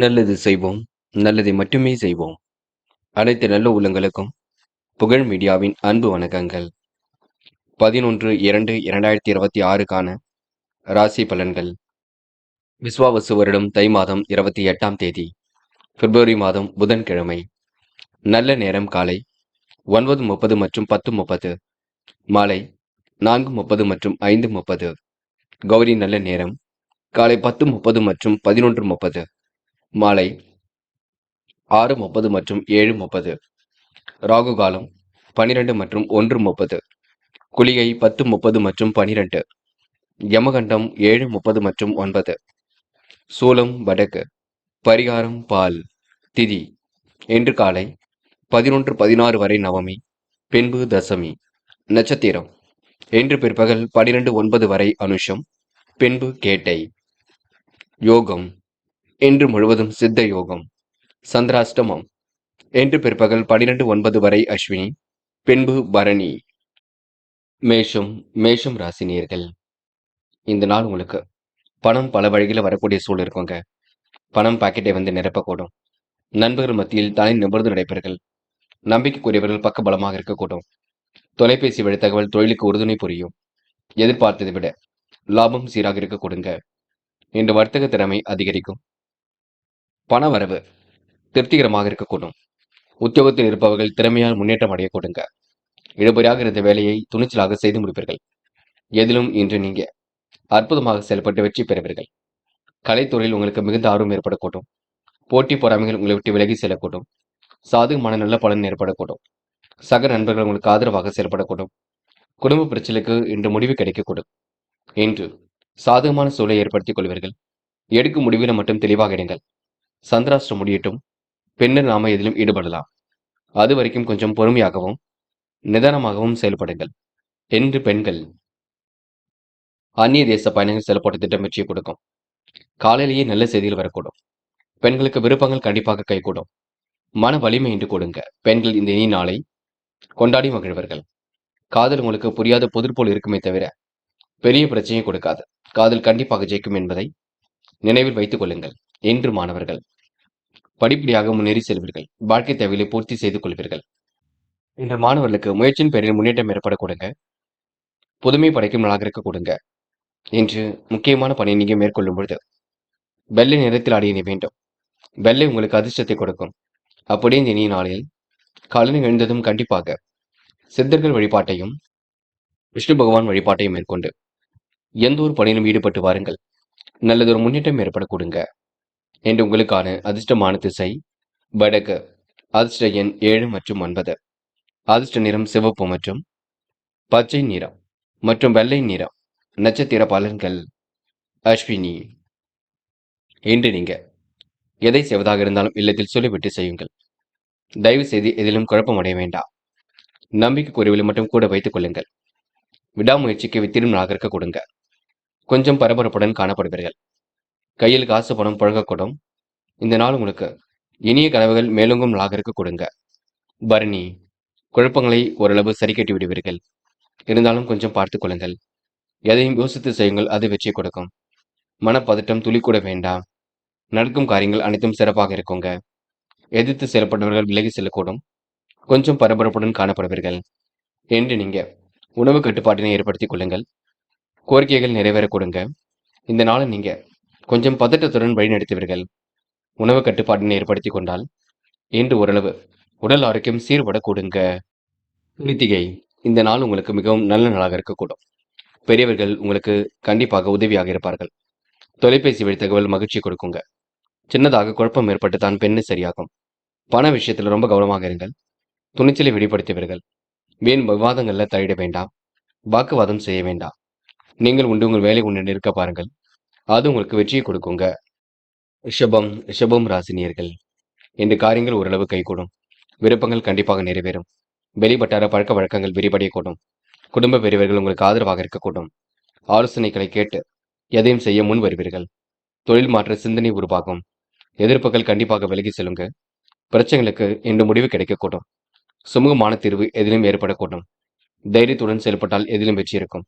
நல்லது செய்வோம், நல்லதை மட்டுமே செய்வோம். அனைத்து நல்ல உள்ளங்களுக்கும் புகழ் மீடியாவின் அன்பு வணக்கங்கள். 11/2/2026க்கான ராசி பலன்கள். விஸ்வாவசு வருடம் தை மாதம் 28ஆம் தேதி, பிப்ரவரி மாதம் புதன்கிழமை. நல்ல நேரம் காலை 9:30 மற்றும் 10:30, மாலை 4:30 மற்றும் 5:30. கௌரி நல்ல நேரம் காலை 10:30 மற்றும் 11:30, மாலை 6:30 மற்றும் 7:30. ராகு காலம் 12 மற்றும் 1:30, குளிகை 10:30 மற்றும் 12, யமகண்டம் 7:30 மற்றும் 9. சூலம் வடக்கு. பரிகாரம் பால். திதி இன்று காலை 11:16 வரை நவமி, பின்பு தசமி. நட்சத்திரம் இன்று பிற்பகல் 12:09 வரை அனுஷம், பின்பு கேட்டை. யோகம் இன்று முழுவதும் சித்த யோகம். சந்திராஷ்டமம் இன்று பிற்பகல் 12:09 வரை அஸ்வினி, பின்பு பரணி. மேஷம் ராசி நேயர்கள். இந்த நாள் உங்களுக்கு பணம் பல வழிகளில் வரக்கூடிய சூழல் இருக்குங்க. பணம் பாக்கெட்டை வந்து நிரப்பக்கூடும். நண்பர்கள் மத்தியில் தலை நிமிர்ந்து நடைபெறுகள். நம்பிக்கைக்குரியவர்கள் பக்க பலமாக இருக்கக்கூடும். தொலைபேசி வழி தகவல் தொழிலுக்கு உறுதுணை புரியும். எதிர்பார்த்ததை விட லாபம் சீராக இருக்க கொடுங்க. இன்று வர்த்தக திறமை அதிகரிக்கும். பண வரவு திருப்திகரமாக இருக்கக்கூடும். உத்தியோகத்தில் இருப்பவர்கள் திறமையால் முன்னேற்றம் அடைய கொடுங்க. இழுபறியாக இருந்த வேலையை துணிச்சலாக செய்து முடிப்பீர்கள். எதிலும் இன்று நீங்க அற்புதமாக செயல்பட்டு வெற்றி பெறுவீர்கள். கலைத்துறையில் உங்களுக்கு மிகுந்த ஆர்வம் ஏற்படக்கூடும். போட்டி பொறாமைகள் உங்களை விட்டு விலகி செல்லக்கூடும். சாதகமான நல்ல பலன் ஏற்படக்கூடும். சக நண்பர்கள் உங்களுக்கு ஆதரவாக செயல்படக்கூடும். குடும்ப பிரச்சனைக்கு இன்று முடிவு கிடைக்கக்கூடும். இன்று சாதகமான சூழலை ஏற்படுத்திக் கொள்வீர்கள். எடுக்கும் முடிவில் மட்டும் தெளிவாக இருங்கள். சந்திராஷ்டிரம் முடியட்டும், பின்னர் நாம எதிலும் ஈடுபடலாம். அது வரைக்கும் கொஞ்சம் பொறுமையாகவும் நிதானமாகவும் செயல்படுங்கள். என்று பெண்கள் அந்நிய தேச பயணங்கள் செல்லப்பட்ட திட்டம் வெற்றியை கொடுக்கும். காலையிலேயே நல்ல செய்திகள் வரக்கூடும். பெண்களுக்கு விருப்பங்கள் கண்டிப்பாக கைகூடும். மன வலிமை என்று கொடுங்க. பெண்கள் இந்த இனி நாளை கொண்டாடி மகிழ்வர்கள். காதல் உங்களுக்கு புரியாத புதிர் போல் இருக்குமே தவிர பெரிய பிரச்சனையை கொடுக்காது. காதல் கண்டிப்பாக ஜெயிக்கும் என்பதை நினைவில் வைத்துக் கொள்ளுங்கள். என்று மாணவர்கள் படிப்படியாக முன்னேறி செல்வீர்கள். வாழ்க்கை தேவைகளை பூர்த்தி செய்து கொள்வீர்கள். இந்த மாணவர்களுக்கு முயற்சியின் பேரில் முன்னேற்றம் ஏற்பட கொடுங்க. புதுமை படைக்கும் நாளாக இருக்க கொடுங்க. இன்று முக்கியமான பணியை நீங்க மேற்கொள்ளும் பொழுது வெள்ளை நிறத்தில் அடைய வேண்டும். வெள்ளை உங்களுக்கு அதிர்ஷ்டத்தை கொடுக்கும். அப்படியே இந்த இனிய நாளில் காலையில் எழுந்ததும் கண்டிப்பாக சித்தர்கள் வழிபாட்டையும் விஷ்ணு பகவான் வழிபாட்டையும் மேற்கொண்டு எந்த ஒரு பணியிலும் ஈடுபட்டு வாருங்கள். நல்லதொரு முன்னேற்றம் ஏற்பட கொடுங்க. என்று உங்களுக்கான அதிர்ஷ்டமான திசை வடக்கு. அதிர்ஷ்ட எண் 7 மற்றும் 9. அதிர்ஷ்ட நிறம் சிவப்பு மற்றும் பச்சை நிறம் மற்றும் வெள்ளை நிறம். நட்சத்திர பலன்கள். அஸ்வினி. இன்று நீங்க எதை செய்வதாக இருந்தாலும் இல்லத்தில் சொல்லிவிட்டு செய்யுங்கள். தயவு செய்து எதிலும் குழப்பம் அடைய வேண்டாம். நம்பிக்கைக்குரியவர்களை மட்டும் கூட வைத்துக் கொள்ளுங்கள். விடாமுயற்சிக்கு வித்திடும் நாளாக இருக்க கொடுங்க. கொஞ்சம் பரபரப்புடன் காணப்படுவீர்கள். கையில் காசு பணம் புழங்கக்கூடும். இந்த நாள் உங்களுக்கு இனிய கனவுகள் மேலோங்கும் நாளாக இருக்க கொடுங்க. பரணி. குழப்பங்களை ஓரளவு சரி கட்டி விடுவீர்கள். இருந்தாலும் கொஞ்சம் பார்த்துக் கொள்ளுங்கள். எதையும் யோசித்து செய்யுங்கள், அது வெற்றியை கொடுக்கும். மனப்பதட்டம் துளி கூட வேண்டாம். நடக்கும் காரியங்கள் அனைத்தும் சிறப்பாக இருக்குங்க. எதிர்த்து செயல்பட்டவர்கள் விலகி செல்லக்கூடும். கொஞ்சம் பரபரப்புடன் காணப்படுவீர்கள். என்று நீங்க உணவு கட்டுப்பாட்டினை ஏற்படுத்திக் கொள்ளுங்கள். கோரிக்கைகள் நிறைவேற கொடுங்க. இந்த நாளை நீங்க கொஞ்சம் பதட்டத்துடன் வழிநடத்துவீர்கள். உணவு கட்டுப்பாட்டினை ஏற்படுத்தி கொண்டால் இன்று ஓரளவு உடல் ஆரோக்கியம் சீர்பட கொடுங்க. கிருத்திகை. இந்த நாள் உங்களுக்கு மிகவும் நல்ல நாளாக இருக்கக்கூடும். பெரியவர்கள் உங்களுக்கு கண்டிப்பாக உதவியாக இருப்பார்கள். தொலைபேசி வழி தகவல் மகிழ்ச்சி கொடுக்குங்க. சின்னதாக குழப்பம் ஏற்பட்டு தான் பெண்ணு சரியாகும். பண விஷயத்தில் ரொம்ப கவனமாக இருங்கள். துணிச்சலை வெளிப்படுத்துவீர்கள். வீண் விவாதங்கள்ல தலையிட வேண்டாம். வாக்குவாதம் செய்ய வேண்டாம். நீங்கள் உங்கள் வேலை உண்டு இருக்க பாருங்கள். அது உங்களுக்கு வெற்றியை கொடுக்குங்க. ரிஷபம் ராசினியர்கள். இந்த காரியங்கள் ஓரளவு கைகூடும். விருப்பங்கள் கண்டிப்பாக நிறைவேறும். வெளிவட்டார பழக்க வழக்கங்கள் விரிவடையக்கூடும். குடும்ப பெரியவர்கள் உங்களுக்கு ஆதரவாக இருக்கக்கூடும். ஆலோசனைகளை கேட்டு எதையும் செய்ய முன் வருவீர்கள். தொழில் மாற்ற சிந்தனை உருவாகும். எதிர்ப்புகள் கண்டிப்பாக விலகி செல்லுங்க. பிரச்சனைகளுக்கு இன்று முடிவு கிடைக்கக்கூடும். சுமூகமான தீர்வு எதிலும் ஏற்படக்கூடும். தைரியத்துடன் செயல்பட்டால் எதிலும் வெற்றி இருக்கும்.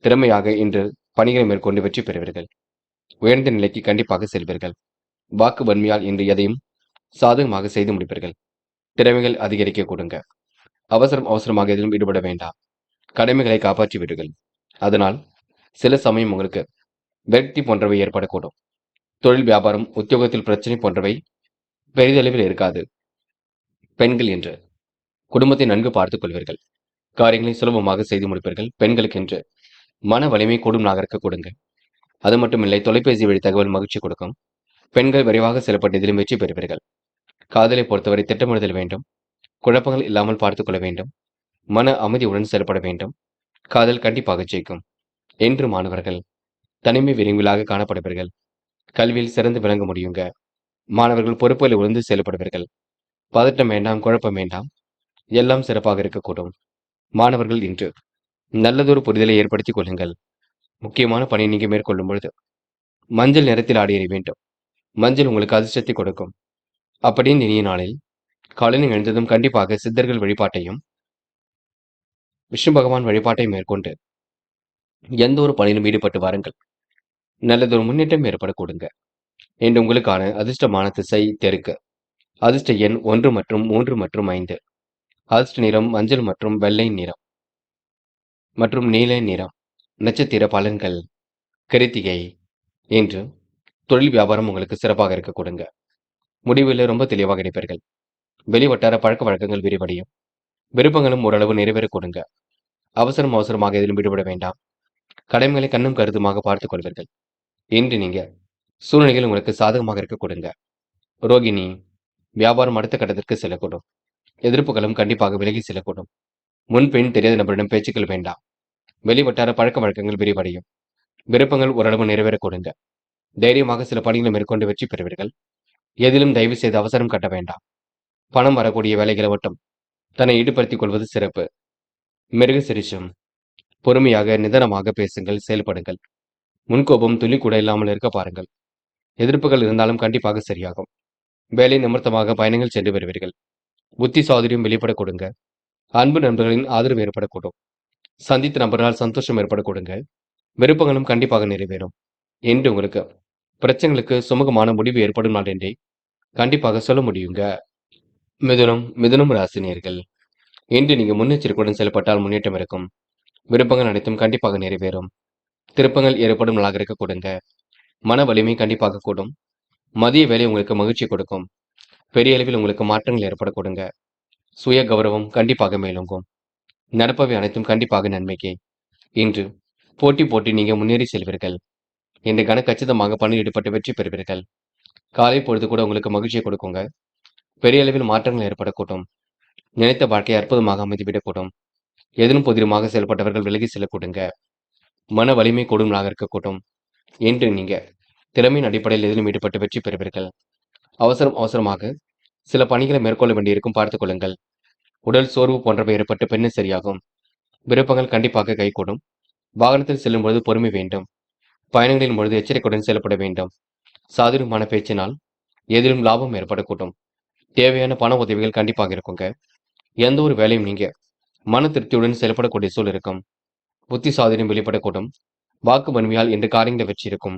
திறமையாக இன்று பணிகளை மேற்கொண்டு வெற்றி பெறுவீர்கள். உயர்ந்த நிலைக்கு கண்டிப்பாக செல்வீர்கள். வாக்கு வன்மையால் இன்று எதையும் சாதகமாக செய்து முடிப்பீர்கள். திறமைகள் அதிகரிக்க கொடுங்க. அவசரமாக எதிலும் ஈடுபட வேண்டாம். கடமைகளை காப்பாற்றி விடுங்கள். அதனால் சில சமயம் உங்களுக்கு விரக்தி போன்றவை ஏற்படக்கூடும். தொழில், வியாபாரம், உத்தியோகத்தில் பிரச்சனை போன்றவை பெரிதளவில் இருக்காது. பெண்கள் என்று குடும்பத்தை நன்கு பார்த்துக் கொள்வீர்கள். காரியங்களை சுலபமாக செய்து முடிப்பீர்கள். பெண்களுக்கு என்று மன வலிமை கூடும் நாகரிக கொடுங்க. அது மட்டுமில்லை, தொலைபேசி வழி தகவல் மகிழ்ச்சி கொடுக்கும். பெண்கள் விரைவாக செயல்பட்டு இதிலும் வெற்றி பெறுவீர்கள். காதலை பொறுத்தவரை திட்டமிடுதல் வேண்டும். குழப்பங்கள் இல்லாமல் பார்த்துக் கொள்ள வேண்டும். மன அமைதியுடன் செயல்பட வேண்டும். காதல் கண்டிப்பாக ஜெயிக்கும். என்று மாணவர்கள் தனிமை விரும்பிகளாக காணப்படுவீர்கள். கல்வியில் சிறந்து விளங்க முடியுங்க. மாணவர்கள் பொறுப்புகளை உணர்ந்து செயல்படுவீர்கள். பதட்டம் வேண்டாம், குழப்பம் வேண்டாம். எல்லாம் சிறப்பாக இருக்கக்கூடும். மாணவர்கள் இன்று நல்லதொரு புரிதலை ஏற்படுத்திக் கொள்ளுங்கள். முக்கியமான பணியை நீங்க மேற்கொள்ளும் பொழுது மஞ்சள் நிறத்தில் ஆடி எறிய வேண்டும். மஞ்சள் உங்களுக்கு அதிர்ஷ்டத்தை கொடுக்கும். அப்படின்னு இனிய நாளில் காலையில் எழுந்ததும் கண்டிப்பாக சித்தர்கள் வழிபாட்டையும் விஷ்ணு பகவான் வழிபாட்டையும் மேற்கொண்டு எந்த ஒரு பணியிலும் ஈடுபட்டு வாருங்கள். நல்லதொரு முன்னேற்றம் ஏற்பட கொடுங்க. இன்று உங்களுக்கான அதிர்ஷ்டமான திசை தெற்கு. அதிர்ஷ்ட எண் 1 மற்றும் 3 மற்றும் 5. அதிர்ஷ்ட நிறம் மஞ்சள் மற்றும் வெள்ளை நிறம் மற்றும் நீல நிறம். நட்சத்திர பலன்கள். கிருத்திகை. இன்று தொழில் வியாபாரம் உங்களுக்கு சிறப்பாக இருக்க கொடுங்க. முடிவில் ரொம்ப தெளிவாக இருப்பீர்கள். வெளிவட்டார பழக்க வழக்கங்கள் விரிவடையும். விருப்பங்களும் ஓரளவு நிறைவேற கொடுங்க. அவசரமாக எதிலும் ஈடுபட வேண்டாம். கடமைகளை கண்ணும் கருத்துமாக பார்த்துக் கொள்வீர்கள். இன்று நீங்க சூழ்நிலைகள் உங்களுக்கு சாதகமாக இருக்க கொடுங்க. ரோகிணி. வியாபாரம் அடுத்த கட்டத்திற்கு செல்லக்கூடும். எதிர்ப்புகளும் கண்டிப்பாக விலகி செல்லக்கூடும். முன்பின் தெரியாத நபரிடம் பேச்சுக்கள் வேண்டாம். வெளிவட்டார பழக்க வழக்கங்கள் விரிவடையும். விருப்பங்கள் ஓரளவு நிறைவேற கொடுங்க. தைரியமாக சில பணிகளை மேற்கொண்டு வெற்றி பெறுவீர்கள். எதிலும் தயவு செய்து அவசரம் கட்ட வேண்டாம். பணம் வரக்கூடிய வேலைகளை மட்டும் தன்னை ஈடுபடுத்திக் கொள்வது சிறப்பு. மிருக சிரிஷம். பொறுமையாக நிதானமாக பேசுங்கள், செயல்படுங்கள். முன்கோபம் துளி கூட இல்லாமல் இருக்க பாருங்கள். எதிர்ப்புகள் இருந்தாலும் கண்டிப்பாக சரியாகும். வேலை நிமித்தமாக பயணங்கள் சென்று வருவீர்கள். புத்தி சாதுரியம் வெளிப்பட கொடுங்க. அன்பு நண்பர்களின் ஆதரவு ஏற்படக்கூடும். சந்தித்த நபர்களால் சந்தோஷம் ஏற்பட கொடுங்க. விருப்பங்களும் கண்டிப்பாக நிறைவேறும். என்று உங்களுக்கு பிரச்சனைகளுக்கு சுமூகமான முடிவு ஏற்படும் நாள் என்றே கண்டிப்பாக சொல்ல முடியுங்க. மிதுனம் ராசினியர்கள். இன்று நீங்க முன்னெச்சரிக்கையுடன் செயல்பட்டால் முன்னேற்றம் இருக்கும். விருப்பங்கள் அனைத்தும் கண்டிப்பாக நிறைவேறும். திருப்பங்கள் ஏற்படும் நாளாக இருக்க கொடுங்க. மன வலிமை கண்டிப்பாக கூடும். மதிய வேலை உங்களுக்கு மகிழ்ச்சி கொடுக்கும். பெரிய அளவில் உங்களுக்கு மாற்றங்கள் ஏற்பட கொடுங்க. சுய கௌரவம் கண்டிப்பாக மேலோங்கும். நடப்பவை அனைத்தும் கண்டிப்பாக நன்மைக்கே. இன்று போட்டி நீங்க முன்னேறி செல்வீர்கள். இன்று கச்சிதமாக பணியில் ஈடுபட்டு வெற்றி பெறுவீர்கள். காலை பொழுது கூட உங்களுக்கு மகிழ்ச்சியை கொடுக்குங்க. பெரிய அளவில் மாற்றங்கள் ஏற்படக்கூடும். நினைத்த வாழ்க்கையை அற்புதமாக அமைந்துவிடக்கூடும். எதிலும் புதிருமாக செயல்பட்டவர்கள் விலகி செல்லக்கூடுங்க. மன வலிமை கூடும் நாளாக இருக்கக்கூடும். இன்று நீங்க திறமையின் அடிப்படையில் எதிலும் ஈடுபட்டு வெற்றி பெறுவீர்கள். அவசரமாக சில பணிகளை மேற்கொள்ள வேண்டியிருக்கும், பார்த்துக் கொள்ளுங்கள். உடல் சோர்வு போன்றவை ஏற்பட்டு பின்னர் சரியாகும். விருப்பங்கள் கண்டிப்பாக கைகூடும். வாகனத்தில் செல்லும் பொழுது பொறுமை வேண்டும். பயணங்களின் பொழுது எச்சரிக்கையுடன் செயல்பட வேண்டும். சாதுரியமான பேச்சினால் எதிலும் லாபம் ஏற்படக்கூடும். தேவையான பண உதவிகள் கண்டிப்பாக இருக்குங்க. எந்த ஒரு வேலையும் நீங்க மன திருப்தியுடன் செயல்படக்கூடிய சூழல் இருக்கும். புத்தி சாதுரியம் வெளிப்படக்கூடும். வாக்கு வன்மையால் இன்று காரியங்களை வெற்றி இருக்கும்.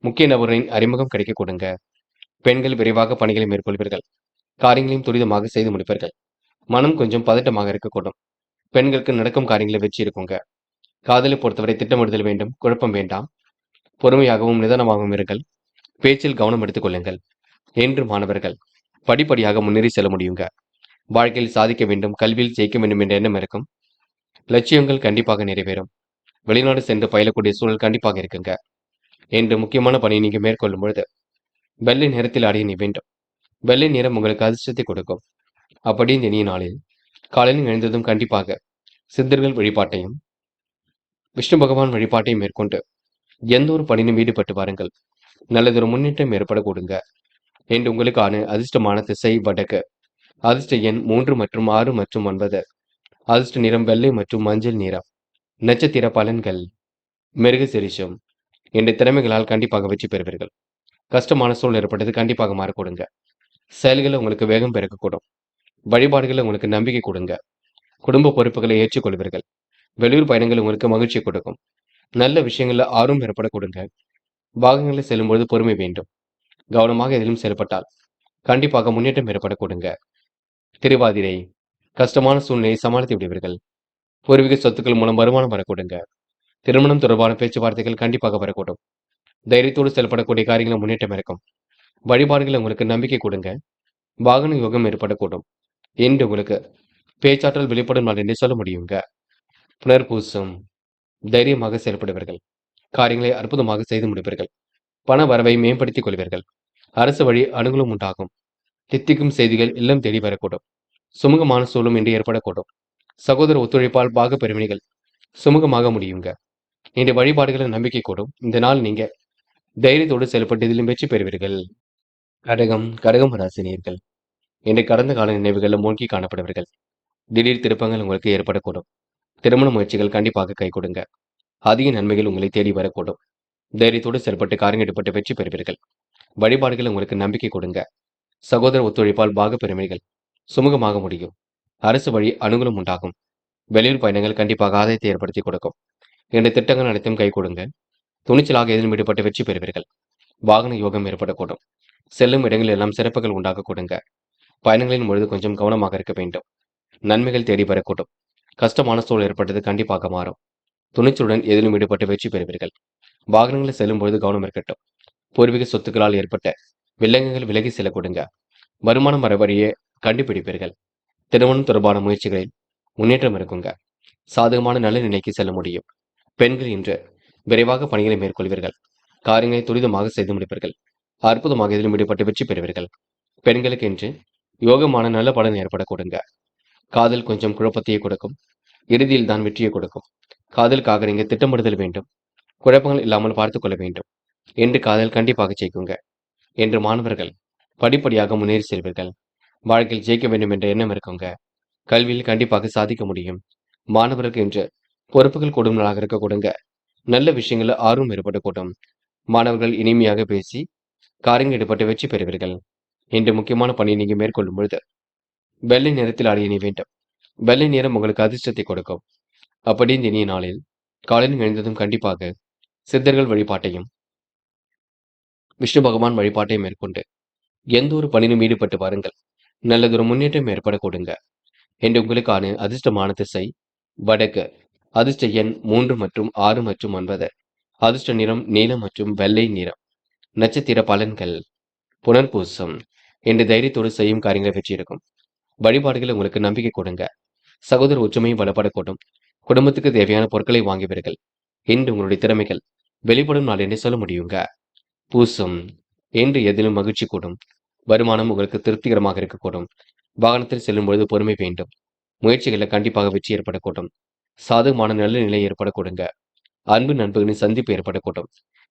முக்கிய நபரின் அறிமுகம் கிடைக்க கொடுங்க. பெண்கள் விரைவாக பணிகளை மேற்கொள்வீர்கள். காரியங்களையும் துரிதமாக செய்து முடிப்பீர்கள். மனம் கொஞ்சம் பதட்டமாக இருக்கக்கூடும். பெண்களுக்கு நடக்கும் காரியங்களை வெற்றி இருக்குங்க. காதலை பொறுத்தவரை திட்டமிடுதல் வேண்டும், குழப்பம் வேண்டாம். பொறுமையாகவும் நிதானமாகவும் இருங்கள். பேச்சில் கவனம் எடுத்துக் கொள்ளுங்கள். என்று மாணவர்கள் படிப்படியாக முன்னேறி செல்ல முடியுங்க. வாழ்க்கையில் சாதிக்க வேண்டும், கல்வியில் ஜெயிக்க வேண்டும் என்ற எண்ணம் இருக்கும். லட்சியங்கள் கண்டிப்பாக நிறைவேறும். வெளிநாடு சென்று பயிலக்கூடிய சூழல் கண்டிப்பாக இருக்குங்க. என்று முக்கியமான பணியை நீங்க மேற்கொள்ளும் பொழுது வெள்ளை நிறத்தில் ஆடிய நீ வேண்டும். வெள்ளை நிறம் உங்களுக்கு அதிர்ஷ்டத்தை கொடுக்கும். அப்படி இந்த இனிய நாளில் காலையில் எழுந்ததும் கண்டிப்பாக சித்தர்கள் வழிபாட்டையும் விஷ்ணு பகவான் வழிபாட்டையும் மேற்கொண்டு எந்த ஒரு பணியிலும் ஈடுபட்டு வாருங்கள். நல்லதொரு முன்னேற்றம் ஏற்பட கொடுங்க. என்று உங்களுக்கான அதிர்ஷ்டமான திசை வடக்கு. அதிர்ஷ்ட எண் 3 மற்றும் 6 மற்றும் 9. அதிர்ஷ்ட நிறம் வெள்ளை மற்றும் மஞ்சள் நிறம். நட்சத்திர பலன்கள். மிருக சிரிஷம். என்ற திறமைகளால் கண்டிப்பாக வெற்றி பெறுவீர்கள். கஷ்டமான சூழல் ஏற்பட்டது கண்டிப்பாக மாறக்கூடுங்க. செயல்களை உங்களுக்கு வேகம் பெருக்கக்கூடும். வழிபாடுகளை உங்களுக்கு நம்பிக்கை கொடுங்க. குடும்ப பொறுப்புகளை ஏற்றுக்கொள்வீர்கள். வெளியூர் பயணங்கள் உங்களுக்கு மகிழ்ச்சி கொடுக்கும். நல்ல விஷயங்கள்ல ஆர்வம் ஏற்பட கொடுங்க. வாகனங்களில் செல்லும்போது பொறுமை வேண்டும். கவனமாக எதிலும் செயல்பட்டால் கண்டிப்பாக முன்னேற்றம் ஏற்படக்கூடுங்க. திருவாதிரை கஷ்டமான சூழ்நிலையை சமாளித்து விடுவீர்கள். பூர்வீக சொத்துக்கள் மூலம் வருமானம் வரக்கூடுங்க. திருமணம் தொடர்பான பேச்சுவார்த்தைகள் கண்டிப்பாக வரக்கூடும். தைரியத்தோடு செயல்படக்கூடிய காரியங்களில் முன்னேற்றம் இருக்கும். வழிபாடுகள் உங்களுக்கு நம்பிக்கை கொடுங்க. வாகன யோகம் ஏற்படக்கூடும். இன்று உங்களுக்கு பேச்சாற்றல் வெளிப்படும் நாள் என்றே சொல்ல முடியுங்க. புனர்பூசம் தைரியமாக செயல்படுவீர்கள். காரியங்களை அற்புதமாக செய்து முடிப்பீர்கள். பண வரவை மேம்படுத்திக் கொள்வீர்கள். அரசு வழி அனுகூலம் உண்டாகும். தித்திக்கும் செய்திகள் இல்லம் தேடி வரக்கூடும். சுமூகமான சூழலும் இன்று ஏற்படக்கூடும். சகோதர ஒத்துழைப்பால் பாக பெருவினைகள் சுமூகமாக முடியுங்க. இன்று வழிபாடுகளின் நம்பிக்கை கூடும். இந்த நாள் நீங்க தைரியத்தோடு செயல்பட்டு இதிலும் வெற்றி பெறுவீர்கள். கடகம் ராசினியர்கள் இன்று கடந்த கால நினைவுகளில் மூழ்கி காணப்படுவீர்கள். திடீர் திருப்பங்கள் உங்களுக்கு ஏற்படக்கூடும். திருமண முயற்சிகள் கண்டிப்பாக கை கொடுங்க. அதிக நன்மைகள் உங்களை தேடி வரக்கூடும். தைரியத்தோடு செயல்பட்டு காரியம் ஈடுபட்டு வெற்றி பெறுவீர்கள். வழிபாடுகள் உங்களுக்கு நம்பிக்கை கொடுங்க. சகோதர ஒத்துழைப்பால் பாக பெருமைகள் சுமூகமாக முடியும். அரசு வழி அனுகூலம் உண்டாகும். வெளியூர் பயணங்கள் கண்டிப்பாக ஆதாயத்தை ஏற்படுத்தி கொடுக்கும். இந்த திட்டங்கள் அனைத்தும் கை கொடுங்க. துணிச்சலாக எதிலும் ஈடுபட்டு வெற்றி பெறுவீர்கள். வாகன யோகம் ஏற்படக்கூடும். செல்லும் இடங்களில் எல்லாம் சிறப்புகள் உண்டாக கொடுங்க. பயணங்களின் பொழுது கொஞ்சம் கவனமாக இருக்க வேண்டும். நன்மைகள் தேடி வரக்கூடும். கஷ்டமான சூழல் ஏற்பட்டது கண்டிப்பாக மாறும். துணிச்சலுடன் எதிலும் ஈடுபட்டு வெற்றி பெறுவீர்கள். வாகனங்களில் செல்லும் பொழுது கவனம் இருக்கட்டும். பூர்வீக சொத்துக்களால் ஏற்பட்ட வில்லங்கங்கள் விலகி செல்ல கொடுங்க. வருமானம் வர வழியே கண்டுபிடிப்பீர்கள். திருமணம் தொடர்பான முயற்சிகளில் முன்னேற்றம் இருக்குங்க. சாதகமான நல்ல நிலைக்கு செல்ல முடியும். பெண்கள் இன்று விரைவாக பணிகளை மேற்கொள்வீர்கள். காரியங்களை துரிதமாக செய்து முடிப்பீர்கள். அற்புதமாக இதிலும் ஈடுபட்டு வெற்றி பெறுவீர்கள். பெண்களுக்கு இன்று யோகமான நல்ல பலன் ஏற்பட கொடுங்க. காதல் கொஞ்சம் குழப்பத்தையே கொடுக்கும். இறுதியில் தான் வெற்றியை கொடுக்கும். காதலுக்காக நீங்க திட்டமிடுதல் வேண்டும். குழப்பங்கள் இல்லாமல் பார்த்துக் கொள்ள வேண்டும். என்று காதல் கண்டிப்பாக ஜெயிக்குங்க. என்று மாணவர்கள் படிப்படியாக முன்னேறி செல்வீர்கள். வாழ்க்கையில் ஜெயிக்க வேண்டும் என்ற எண்ணம் இருக்குங்க. கல்வியில் கண்டிப்பாக சாதிக்க முடியும். மாணவர்களுக்கு இன்று பொறுப்புகள் கூடும் நாளாக இருக்க கொடுங்க. நல்ல விஷயங்கள் ஆர்வம் ஏற்படக்கூடும். மாணவர்கள் இனிமையாக பேசி காரியங்கள் ஈடுபட்டு வெற்றி பெறுவீர்கள். இன்று முக்கியமான பணியை நீங்க மேற்கொள்ளும் பொழுது வெள்ளை நிறத்தில் ஆடை அணிய வேண்டும். வெள்ளை நிறம் உங்களுக்கு அதிர்ஷ்டத்தை கொடுக்கும். அப்படி இந்த இனிய நாளில் காலையில் எழுந்ததும் கண்டிப்பாக சித்தர்கள் வழிபாட்டையும் விஷ்ணு பகவான் வழிபாட்டையும் மேற்கொண்டு எந்த ஒரு பணியிலும் ஈடுபட்டு வாருங்கள். நல்லதொரு முன்னேற்றம் ஏற்பட கொடுங்க. என்று உங்களுக்கான அதிர்ஷ்டமான திசை வடக்கு. அதிர்ஷ்ட எண் 3 மற்றும் 6 மற்றும் 9. அதிர்ஷ்ட நிறம் நீலம் மற்றும் வெள்ளை நிறம். நட்சத்திர பலன்கள் புனர்பூசம். என்று தைரியத்தோடு செய்யும் காரியங்களை வெற்றியிருக்கும். வழிபாடுகள் உங்களுக்கு நம்பிக்கை கொடுங்க. சகோதர ஒற்றுமையும் பலப்படக்கூடும். குடும்பத்துக்கு தேவையான பொருட்களை வாங்குவீர்கள். இன்று உங்களுடைய திறமைகள் வெளிப்படும் நாள் என்று சொல்ல முடியுங்க. பூசம். என்று எதிலும் மகிழ்ச்சி கூடும். வருமானம் உங்களுக்கு திருப்திகரமாக இருக்கக்கூடும். வாகனத்தில் செல்லும் பொழுது பொறுமை வேண்டும். முயற்சிகளில் கண்டிப்பாக வெற்றி ஏற்படக்கூடும். சாதகமான நல்ல நிலை ஏற்படக்கூடுங்க. அன்பு நண்பர்களின் சந்திப்பு ஏற்படக்கூடும்.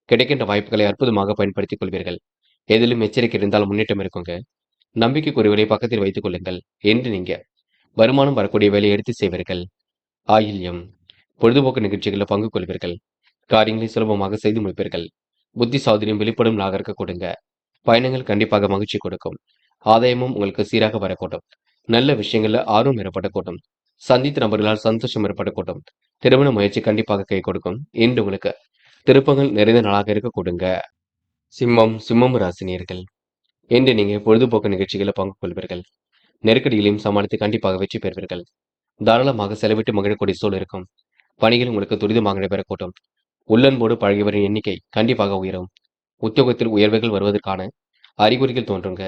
கிடைக்கின்ற வாய்ப்புகளை அற்புதமாக பயன்படுத்திக் கொள்வீர்கள். எதிலும் எச்சரிக்கை இருந்தால் முன்னேற்றம் இருக்குங்க. நம்பிக்கைக்குரியவரை பக்கத்தில் வைத்துக் கொள்ளுங்கள். என்று நீங்க வருமானம் வரக்கூடிய வேலையை எடுத்து செய்வீர்கள். ஆயில்யம். பொழுதுபோக்கு நிகழ்ச்சிகளில் பங்கு கொள்வீர்கள். காரியங்களை சுலபமாக செய்து முடிப்பீர்கள். புத்தி சாதுரியம் வெளிப்படும் நாளாக இருக்க கொடுங்க. பயணங்கள் கண்டிப்பாக மகிழ்ச்சி கொடுக்கும். ஆதாயமும் உங்களுக்கு சீராக வரக்கூடும். நல்ல விஷயங்கள்ல ஆர்வம் ஏற்படக்கூடும். சந்தித்த நபர்களால் சந்தோஷம் ஏற்படக்கூடும். திருமண முயற்சி கண்டிப்பாக கை கொடுக்கும். இன்று உங்களுக்கு திருப்பங்கள் நிறைந்த நாளாக இருக்க கொடுங்க. சிம்மம் ராசினியர்கள் இன்று நீங்க பொழுதுபோக்கு நிகழ்ச்சிகளை பங்கு கொள்வீர்கள். நெருக்கடிகளையும் சமாளித்து கண்டிப்பாக வெற்றி பெறுவீர்கள். தாராளமாக செலவிட்டு மகிழக்கூடிய சூழல் இருக்கும். பணிகள் உங்களுக்கு துரிதமாக நடைபெறக்கூடும். உள்ளன்போடு பழகியவரின் எண்ணிக்கை கண்டிப்பாக உயரும். உத்தியோகத்தில் உயர்வுகள் வருவதற்கான அறிகுறிகள் தோன்றுங்க.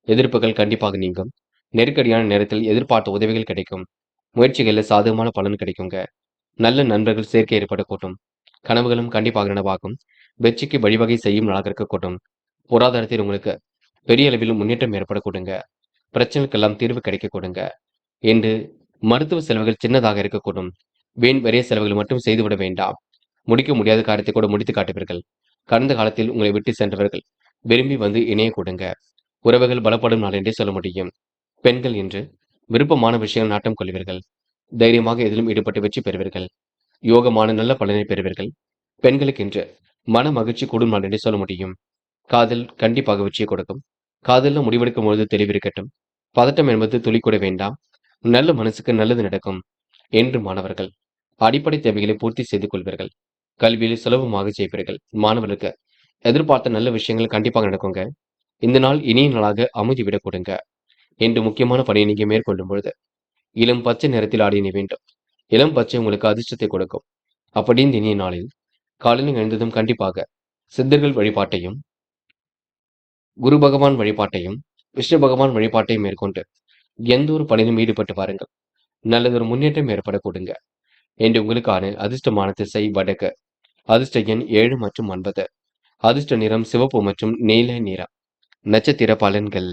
எதிர்ப்புகள் கண்டிப்பாக நீங்கும். நெருக்கடியான நேரத்தில் எதிர்பார்த்த உதவிகள் கிடைக்கும். முயற்சிகளில் சாதகமான பலன் கிடைக்குங்க. நல்ல நண்பர்கள் சேர்க்கை ஏற்படக்கூடும். கனவுகளும் கண்டிப்பாக நனவாகும். வெற்றிக்கு வழிவகை செய்யும் நாளாக இருக்கக்கூடும். பொருளாதாரத்தில் உங்களுக்கு பெரிய அளவில் முன்னேற்றம் ஏற்படக்கூடுங்க. பிரச்சனைக்கெல்லாம் தீர்வு கிடைக்க கொடுங்க. என்று மருத்துவ செலவுகள் சின்னதாக இருக்கக்கூடும். வீண் பெரிய செலவுகள் மட்டும் செய்துவிட வேண்டாம். முடிக்க முடியாத காரியத்தை கூட முடித்து காட்டுவீர்கள். கடந்த காலத்தில் உங்களை விட்டு சென்றவர்கள் விரும்பி வந்து இணைய கொடுங்க. உறவுகள் பலப்படும் நாள் என்றே சொல்ல முடியும். பெண்கள் இன்று விருப்பமான விஷயங்கள் நாட்டம் கொள்வீர்கள். தைரியமாக எதிலும் ஈடுபட்டு வெற்றி பெறுவீர்கள். யோகமான நல்ல பலனை பெறுவீர்கள். பெண்களுக்கு இன்று மன மகிழ்ச்சி கூடும் நாள் என்றே சொல்ல முடியும். காதல் கண்டிப்பாக வெற்றியை கொடுக்கும். காதலில் முடிவெடுக்கும் பொழுது தெளிவிருக்கட்டும். பதட்டம் என்பது துளி கூட வேண்டாம். நல்ல மனசுக்கு நல்லது நடக்கும். என்று மாணவர்கள் அடிப்படை தேவைகளை பூர்த்தி செய்து கொள்வீர்கள். கல்வியில் சுலபமாக செய்வீர்கள். மாணவர்களுக்கு எதிர்பார்த்த நல்ல விஷயங்கள் கண்டிப்பாக நடக்குங்க. இந்த நாள் இனிய நாளாக அமைதி விட கொடுங்க. என்று முக்கியமான பணியை நீங்க மேற்கொள்ளும் பொழுது இளம் பச்சை நிறத்தில் ஆடை அணிய வேண்டும். இளம் பச்சை உங்களுக்கு அதிர்ஷ்டத்தை கொடுக்கும். அப்படி இந்த இனிய நாளில் காலையில் எழுந்ததும் கண்டிப்பாக சித்தர்கள் வழிபாட்டையும், குரு பகவான் வழிபாட்டையும், விஷ்ணு பகவான் வழிபாட்டையும் மேற்கொண்டு எந்த ஒரு பணியிலும் ஈடுபட்டு பாருங்கள். நல்லதொரு முன்னேற்றம் ஏற்பட கொடுங்க. என்று உங்களுக்கான அதிர்ஷ்டமான திசை வடக்கு. அதிர்ஷ்ட எண் 7 மற்றும் 9. அதிர்ஷ்ட நிறம் சிவப்பு மற்றும் நீல நிறம். நட்சத்திர பலன்கள்.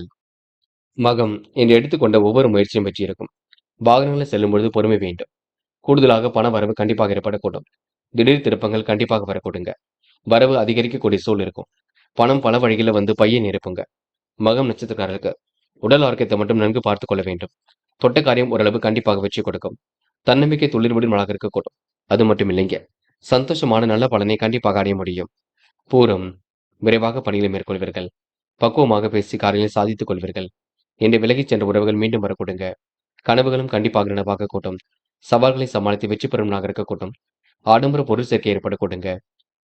மகம் என்று எடுத்துக்கொண்ட ஒவ்வொரு முயற்சியும் வெற்றி இருக்கும். வாகனங்களில் செல்லும் பொழுது பொறுமை வேண்டும். கூடுதலாக பண வரவு கண்டிப்பாக ஏற்படக்கூடும். திடீர் திருப்பங்கள் கண்டிப்பாக வரக்கூடுங்க. வரவு அதிகரிக்கக்கூடிய சூழல் இருக்கும். பணம் பல வழிகளில் வந்து பையை நிரப்புங்க. மகம் நட்சத்திரக்காரர்களுக்கு உடல் ஆரோக்கியத்தை மட்டும் நன்கு பார்த்துக் கொள்ள வேண்டும். தொட்ட காரியம் ஓரளவு கண்டிப்பாக வெற்றி கொடுக்கும். தன்னம்பிக்கை துளிர்விடும் நாளாக இருக்கக்கூடும். அது மட்டும் இல்லைங்க, சந்தோஷமான நல்ல பலனை கண்டிப்பாக அடைய முடியும். பூரம் விரைவாக பணிகளை மேற்கொள்வீர்கள். பக்குவமாக பேசி காரியங்களை சாதித்துக் கொள்வீர்கள். என்று விலகிச் சென்ற உறவுகள் மீண்டும் வரக்கூடுங்க. கனவுகளும் கண்டிப்பாக நனவாக கூட்டும். சவால்களை சமாளித்து வெற்றி பெறும் நாளாக இருக்கக்கூடும். ஆடம்பர பொருள் சேர்க்கை ஏற்படக்கூடுங்க.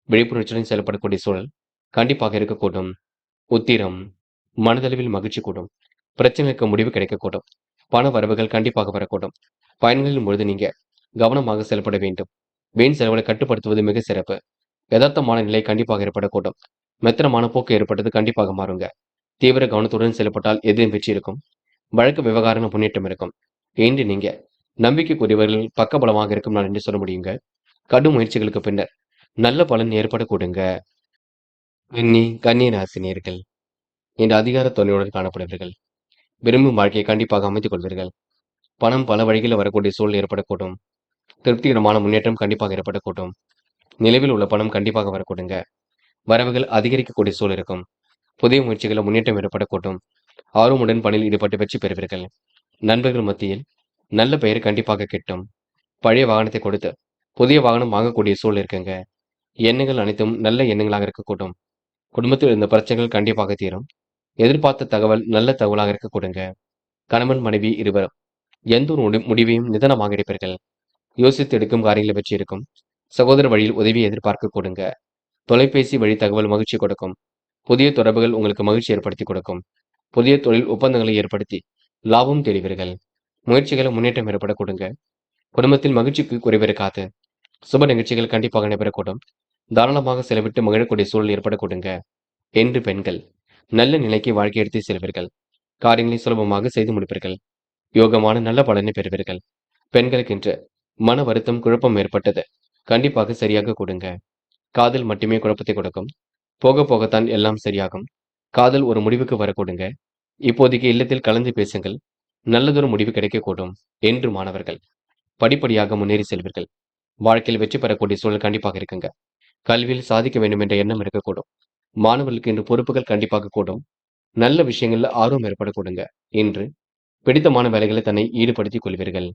விழிப்புணர்ச்சியுடன் செயல்படக்கூடிய சூழல் கண்டிப்பாக இருக்கக்கூடும். உத்திரம் மனதளவில் மகிழ்ச்சி கூடும். பிரச்சனைக்கு முடிவு கிடைக்கக்கூடும். பண வரவுகள் கண்டிப்பாக வரக்கூடும். பயணங்களின் பொழுது நீங்க கவனமாக செயல்பட வேண்டும். வீண் செலவுகளை கட்டுப்படுத்துவது மிக சிறப்பு. யதார்த்தமான நிலை கண்டிப்பாக ஏற்படக்கூடும். மெத்தனமான போக்கு ஏற்பட்டது கண்டிப்பாக மாறுங்க. தீவிர கவனத்துடன் செயல்பட்டால் எதிலும் வெற்றி இருக்கும். வழக்கு விவகாரம் முன்னேற்றம் இருக்கும். இன்று நீங்க நம்பிக்கைக்குரியவர்கள் பக்கபலமாக இருக்கும் நாள் என்று சொல்ல முடியுங்க. கடும் முயற்சிகளுக்கு பின்னர் நல்ல பலன் ஏற்படக்கூடுங்க. கன்னி ராசினியர்கள் என்ற அதிகார தொல்லையுடன் காணப்படுவீர்கள். விரும்பும் வாழ்க்கையை கண்டிப்பாக அமைத்துக் கொள்வீர்கள். பணம் பல வழிகளில் வரக்கூடிய சூழல் ஏற்படக்கூடும். திருப்திகரமான முன்னேற்றம் கண்டிப்பாக ஏற்படக்கூடும். நிலவில் உள்ள பணம் கண்டிப்பாக வரக்கூடுங்க. வரவுகள் அதிகரிக்கக்கூடிய சூழல் இருக்கும். புதிய முயற்சிகளில் முன்னேற்றம் ஏற்படக்கூடும். ஆர்வமுடன் பணியில் ஈடுபட்டு வெற்றி பெறுவீர்கள். நண்பர்கள் மத்தியில் நல்ல பெயர் கண்டிப்பாக கிட்டும். பழைய வாகனத்தை கொடுத்து புதிய வாகனம் வாங்கக்கூடிய சூழல் இருக்குங்க. எண்ணங்கள் அனைத்தும் நல்ல எண்ணங்களாக இருக்கக்கூடும். குடும்பத்தில் இருந்த பிரச்சனைகள் கண்டிப்பாக தீரும். எதிர்பார்த்த தகவல் நல்ல தகவலாக இருக்கக்கூடுங்க. கணவன் மனைவி இருவரும் எந்த ஒரு முடிவையும் நிதானமாக எடுப்பீர்கள். யோசித்து எடுக்கும் காரியங்களில் வெற்றி இருக்கும். சகோதர வழியில் உதவி எதிர்பார்க்க கொடுங்க. தொலைபேசி வழி தகவல் மகிழ்ச்சி கொடுக்கும். புதிய தொடர்புகள் உங்களுக்கு மகிழ்ச்சி ஏற்படுத்தி கொடுக்கும். புதிய தொழில் ஒப்பந்தங்களை ஏற்படுத்தி லாபம் தேடுவீர்கள். முயற்சிகளை முன்னேற்றம் ஏற்பட கொடுங்க. குடும்பத்தில் மகிழ்ச்சிக்கு குறைவிருக்காது. சுப நிகழ்ச்சிகள் கண்டிப்பாக நடைபெறக்கூடும். தாராளமாக செலவிட்டு மகிழக்கூடிய சூழல் ஏற்பட கொடுங்க. என்று பெண்கள் நல்ல நிலைக்கு வாழ்க்கை எடுத்து செல்வீர்கள். காரியங்களை சுலபமாக செய்து முடிப்பீர்கள். யோகமான நல்ல பலனை பெறுவீர்கள். பெண்களுக்கு இன்று மன வருத்தம் குழப்பம் ஏற்பட்டது கண்டிப்பாக சரியாக கொடுங்க. காதல் மட்டுமே குழப்பத்தை கொடுக்கும். போக போகத்தான் எல்லாம் சரியாகும். காதல் ஒரு முடிவுக்கு வரக்கூடுங்க. இப்போதைக்கு இல்லத்தில் கலந்து பேசுங்கள். நல்லதொரு முடிவு கிடைக்கக்கூடும். என்று மாணவர்கள் படிப்படியாக முன்னேறி செல்வீர்கள். வாழ்க்கையில் வெற்றி பெறக்கூடிய சூழல் கண்டிப்பாக இருக்குங்க. கல்வியில் சாதிக்க வேண்டும் என்ற எண்ணம் இருக்கக்கூடும். மாணவர்களுக்கு இன்று பொறுப்புகள் கண்டிப்பாக கூடும். நல்ல விஷயங்கள்ல ஆர்வம் ஏற்படக்கூடுங்க. இன்று பிடித்தமான வேலைகளை தன்னை ஈடுபடுத்திக் கொள்வீர்கள்.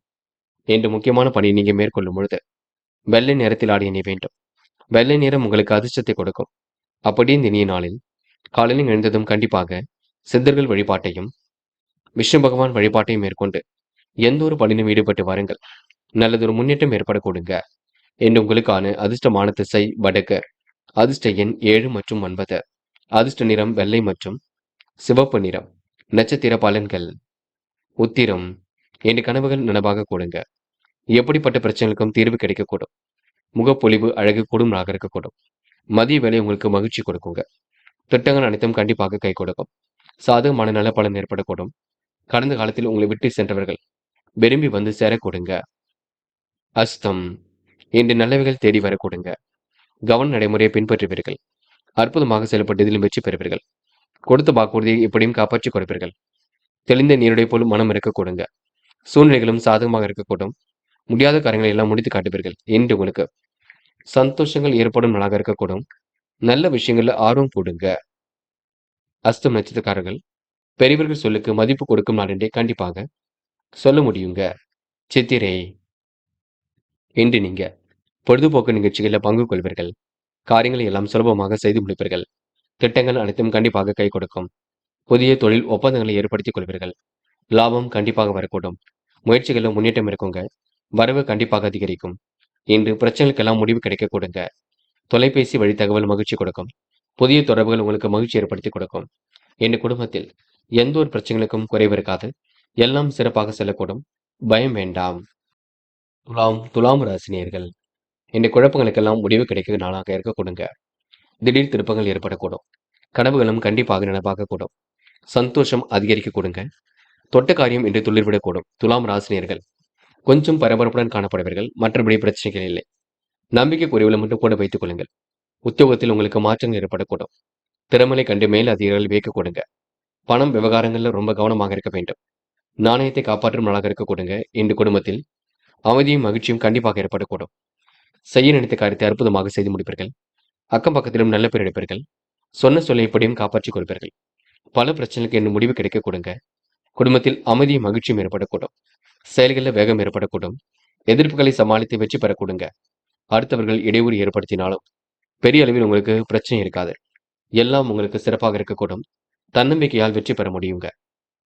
என்று முக்கியமான பணியை நீங்க மேற்கொள்ளும் பொழுது வெள்ளை நிறத்தில் ஆடை அணிய வேண்டும். வெள்ளை நிறம் உங்களுக்கு அதிர்ஷ்டத்தை கொடுக்கும். அப்படி இந்த இனிய நாளில் காலையில் எழுந்ததும் கண்டிப்பாக சித்தர்கள் வழிபாட்டையும், விஷ்ணு பகவான் வழிபாட்டையும் மேற்கொண்டு எந்த ஒரு பணியிலும் ஈடுபட்டு வாருங்கள். நல்லதொரு முன்னேற்றம் ஏற்படக்கூடுங்க. என்று உங்களுக்கான அதிர்ஷ்டமான திசை வடக்கு. அதிர்ஷ்ட எண் 7 மற்றும் 9. அதிர்ஷ்ட நிறம் வெள்ளை மற்றும் சிவப்பு நிறம். நட்சத்திர பலன்கள். உத்திரம் என்ற கனவுகள் நனவாக கூடுங்க. எப்படிப்பட்ட பிரச்சனைகளுக்கும் தீர்வு கிடைக்கக்கூடும். முகப்பொலிவு அழகு கூடும் நாளாக இருக்கக்கூடும். மதிய வேலை உங்களுக்கு மகிழ்ச்சி கொடுக்குங்க. திட்டங்கள் அனைத்தும் கண்டிப்பாக கை கொடுக்கும். சாதகமான நல்ல பலன் ஏற்படக்கூடும். கடந்த காலத்தில் உங்களை விட்டு சென்றவர்கள் விரும்பி வந்து சேரக்கூடுங்க. அஸ்தம் இன்று நல்லவைகள் தேடி வரக்கூடுங்க. கவன நடைமுறையை பின்பற்றுவீர்கள். அற்புதமாக செயல்பட்டு இதிலும் வெற்றி பெறுவீர்கள். கொடுத்த வாக்குறுதியை எப்படியும் காப்பாற்றிக் கொடுப்பீர்கள். தெளிந்த நீருடைய போல் மனம் இருக்கக்கூடுங்க. சூழ்நிலைகளும் சாதகமாக இருக்கக்கூடும். முடியாத காரியங்களை எல்லாம் முடித்து காட்டுவீர்கள். என்று உங்களுக்கு சந்தோஷங்கள் ஏற்படும் நாளாக இருக்கக்கூடும். நல்ல விஷயங்கள்ல ஆர்வம் கூடுங்க. அஸ்தம் நட்சத்திரக்காரர்கள் பெரியவர்கள் சொல்லுக்கு மதிப்பு கொடுக்கும் நாள் என்றே கண்டிப்பாக சொல்ல முடியுங்க. சித்திரை இன்று நீங்க பொழுதுபோக்கு நிகழ்ச்சிகளில் பங்கு கொள்வீர்கள். காரியங்களை எல்லாம் சுலபமாக செய்து முடிப்பீர்கள். திட்டங்கள் அனைத்தும் கண்டிப்பாக கை கொடுக்கும். புதிய தொழில் ஒப்பந்தங்களை ஏற்படுத்திக் கொள்வீர்கள். லாபம் கண்டிப்பாக வரக்கூடும். முயற்சிகளில் முன்னேற்றம் இருக்குங்க. வரவு கண்டிப்பாக அதிகரிக்கும். இன்று பிரச்சனைகளுக்கெல்லாம் முடிவு கிடைக்க கொடுங்க. தொலைபேசி வழி தகவல் மகிழ்ச்சி கொடுக்கும். புதிய தொடர்புகள் உங்களுக்கு மகிழ்ச்சி ஏற்படுத்தி கொடுக்கும். இந்த குடும்பத்தில் எந்த ஒரு பிரச்சனைகளுக்கும் குறைவு இருக்காது. எல்லாம் சிறப்பாக செல்லக்கூடும். பயம் வேண்டாம். துலாம் ராசினியர்கள். இந்த குழப்பங்களுக்கெல்லாம் முடிவு கிடைக்க நாளாக இருக்க கொடுங்க. திடீர் திருப்பங்கள் ஏற்படக்கூடும். கனவுகளும் கண்டிப்பாக நினைவாகக்கூடும். சந்தோஷம் அதிகரிக்க கொடுங்க. தொட்ட காரியம் என்று துளிர்விடக்கூடும். துலாம் ராசினியர்கள் கொஞ்சம் பரபரப்புடன் காணப்படுவீர்கள். மற்றபடி பிரச்சனைகள் இல்லை. நம்பிக்கை குறைவுல மட்டும் கூட வைத்துக் கொள்ளுங்கள். உத்தியோகத்தில் உங்களுக்கு மாற்றங்கள் ஏற்படக்கூடும். திறமையை கண்டு மேல் அதிகாரிகள் வியக்க கொடுங்க. பணம் விவகாரங்கள்ல ரொம்ப கவனமாக இருக்க வேண்டும். நாணயத்தை காப்பாற்றும் நாளாக இருக்க கொடுங்க. இந்த குடும்பத்தில் அமைதியும் மகிழ்ச்சியும் கண்டிப்பாக ஏற்படக்கூடும். செய்ய நினைத்த காரியத்தை அற்புதமாக செய்து முடிப்பீர்கள். அக்கம் பக்கத்திலும் நல்ல பேர் எடுப்பீர்கள். சொன்ன சொல்லை எப்படியும் காப்பாற்றிக் கொடுப்பீர்கள். பல பிரச்சனைகளுக்கு என்ன முடிவு கிடைக்க கொடுங்க. குடும்பத்தில் அமைதியும் மகிழ்ச்சியும் ஏற்படக்கூடும். செயல்களில் வேகம் ஏற்படக்கூடும். எதிர்ப்புகளை சமாளித்து வெற்றி பெற கொடுங்க. அடுத்தவர்கள் இடையூறு ஏற்படுத்தினாலும் பெரிய அளவில் உங்களுக்கு பிரச்சனை இருக்காது. எல்லாம் உங்களுக்கு சிறப்பாக இருக்கக்கூடும். தன்னம்பிக்கையால் வெற்றி பெற முடியுங்க.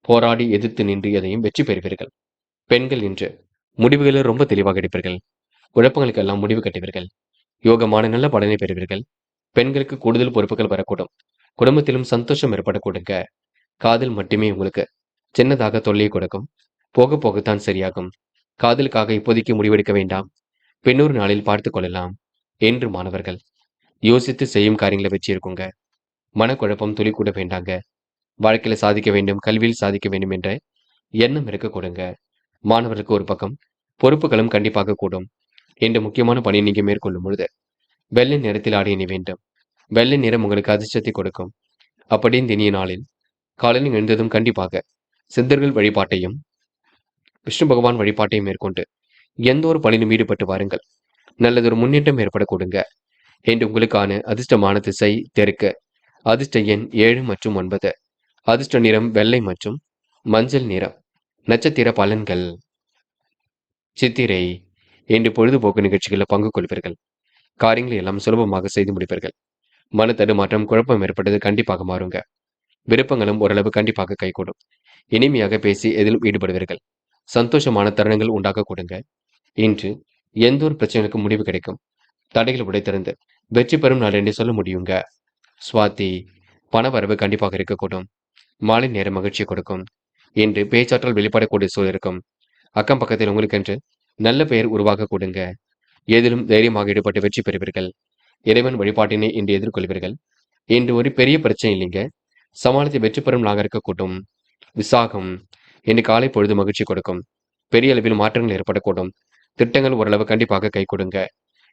போராடி எதிர்த்து நின்று எதையும் வெற்றி பெறுவீர்கள். பெண்கள் இன்று முடிவுகளை ரொம்ப தெளிவாக எடுப்பீர்கள். குழப்பங்களுக்கெல்லாம் முடிவு கட்டுவீர்கள். யோகமான நல்ல பலனை பெறுவீர்கள். பெண்களுக்கு கூடுதல் பொறுப்புகள் வரக்கூடும். குடும்பத்திலும் சந்தோஷம் ஏற்படக்கூடுங்க. காதல் மட்டுமே உங்களுக்கு சின்னதாக தொல்லையை கொடுக்கும். போக போகத்தான் சரியாகும். காதலுக்காக இப்போதைக்கு முடிவெடுக்க வேண்டாம். பின்னொரு நாளில் பார்த்துக் கொள்ளலாம் என்று மாணவர்கள் யோசித்து செய்யும் காரியங்களை வச்சு இருக்குங்க. மனக்குழப்பம் துளி கூட வேண்டாங்க. வாழ்க்கையில சாதிக்க வேண்டும், கல்வியில் சாதிக்க வேண்டும் என்ற எண்ணம் இருக்க கொடுங்க. மாணவர்களுக்கு ஒரு பக்கம் பொறுப்புகளும் கண்டிப்பாக கூடும். என்ற முக்கியமான பணியை நீங்க மேற்கொள்ளும் பொழுது வெள்ளை நிறத்தில் ஆடை அணி வேண்டும். வெள்ளை நிறம் உங்களுக்கு அதிர்ஷ்டத்தை கொடுக்கும். அப்படி இந்த இனிய நாளில் காலையில் எழுந்ததும் கண்டிப்பாக சித்தர்கள் வழிபாட்டையும் விஷ்ணு பகவான் வழிபாட்டையும் மேற்கொண்டு எந்த ஒரு பணியிலும் ஈடுபட்டு வாருங்கள். நல்லதொரு முன்னேற்றம் ஏற்பட கொடுங்க. என்று உங்களுக்கான அதிர்ஷ்டமான திசை தெற்கு. அதிர்ஷ்ட எண் 7 மற்றும் 9. அதிர்ஷ்ட நிறம் வெள்ளை மற்றும் மஞ்சள் நிறம். நட்சத்திர பலன்கள். சித்திரை. என்று பொழுதுபோக்கு நிகழ்ச்சிகளில் பங்கு கொள்வீர்கள். காரியங்களை எல்லாம் சுலபமாக செய்து முடிப்பீர்கள். மன தடுமாற்றம் குழப்பம் ஏற்பட்டது கண்டிப்பாக மாறுங்க. விருப்பங்களும் ஓரளவு கண்டிப்பாக கைகூடும். இனிமையாக பேசி எதிலும் ஈடுபடுவீர்கள். சந்தோஷமான தருணங்கள் உண்டாக கொடுங்க. இன்று எந்த ஒரு பிரச்சனைக்கும் முடிவு கிடைக்கும். தடைகள் உடைத்திருந்து வெற்றி பெறும் நாள் என்று சொல்ல முடியுங்க. சுவாதி. பணவரவு கண்டிப்பாக இருக்கக்கூடும். மாலை நேர மகிழ்ச்சியை கொடுக்கும். இன்று பேச்சாற்றல் வெளிப்படக்கூடிய சூழல் இருக்கும். அக்கம் பக்கத்தில் உங்களுக்கென்று நல்ல பெயர் உருவாக கொடுங்க. ஏதிலும் தைரியமாக ஈடுபட்டு வெற்றி பெறுவீர்கள். இறைவன் வழிபாட்டினை இன்று எதிர்கொள்வீர்கள். இன்று ஒரு பெரிய பிரச்சனை இல்லைங்க. சமாளித்து வெற்றி பெறும் நாளாக இருக்கக்கூடும். விசாகம். இன்று காலை பொழுது மகிழ்ச்சி கொடுக்கும். பெரிய அளவில் மாற்றங்கள் ஏற்படக்கூடும். திட்டங்கள் ஓரளவு கண்டிப்பாக கை கொடுங்க.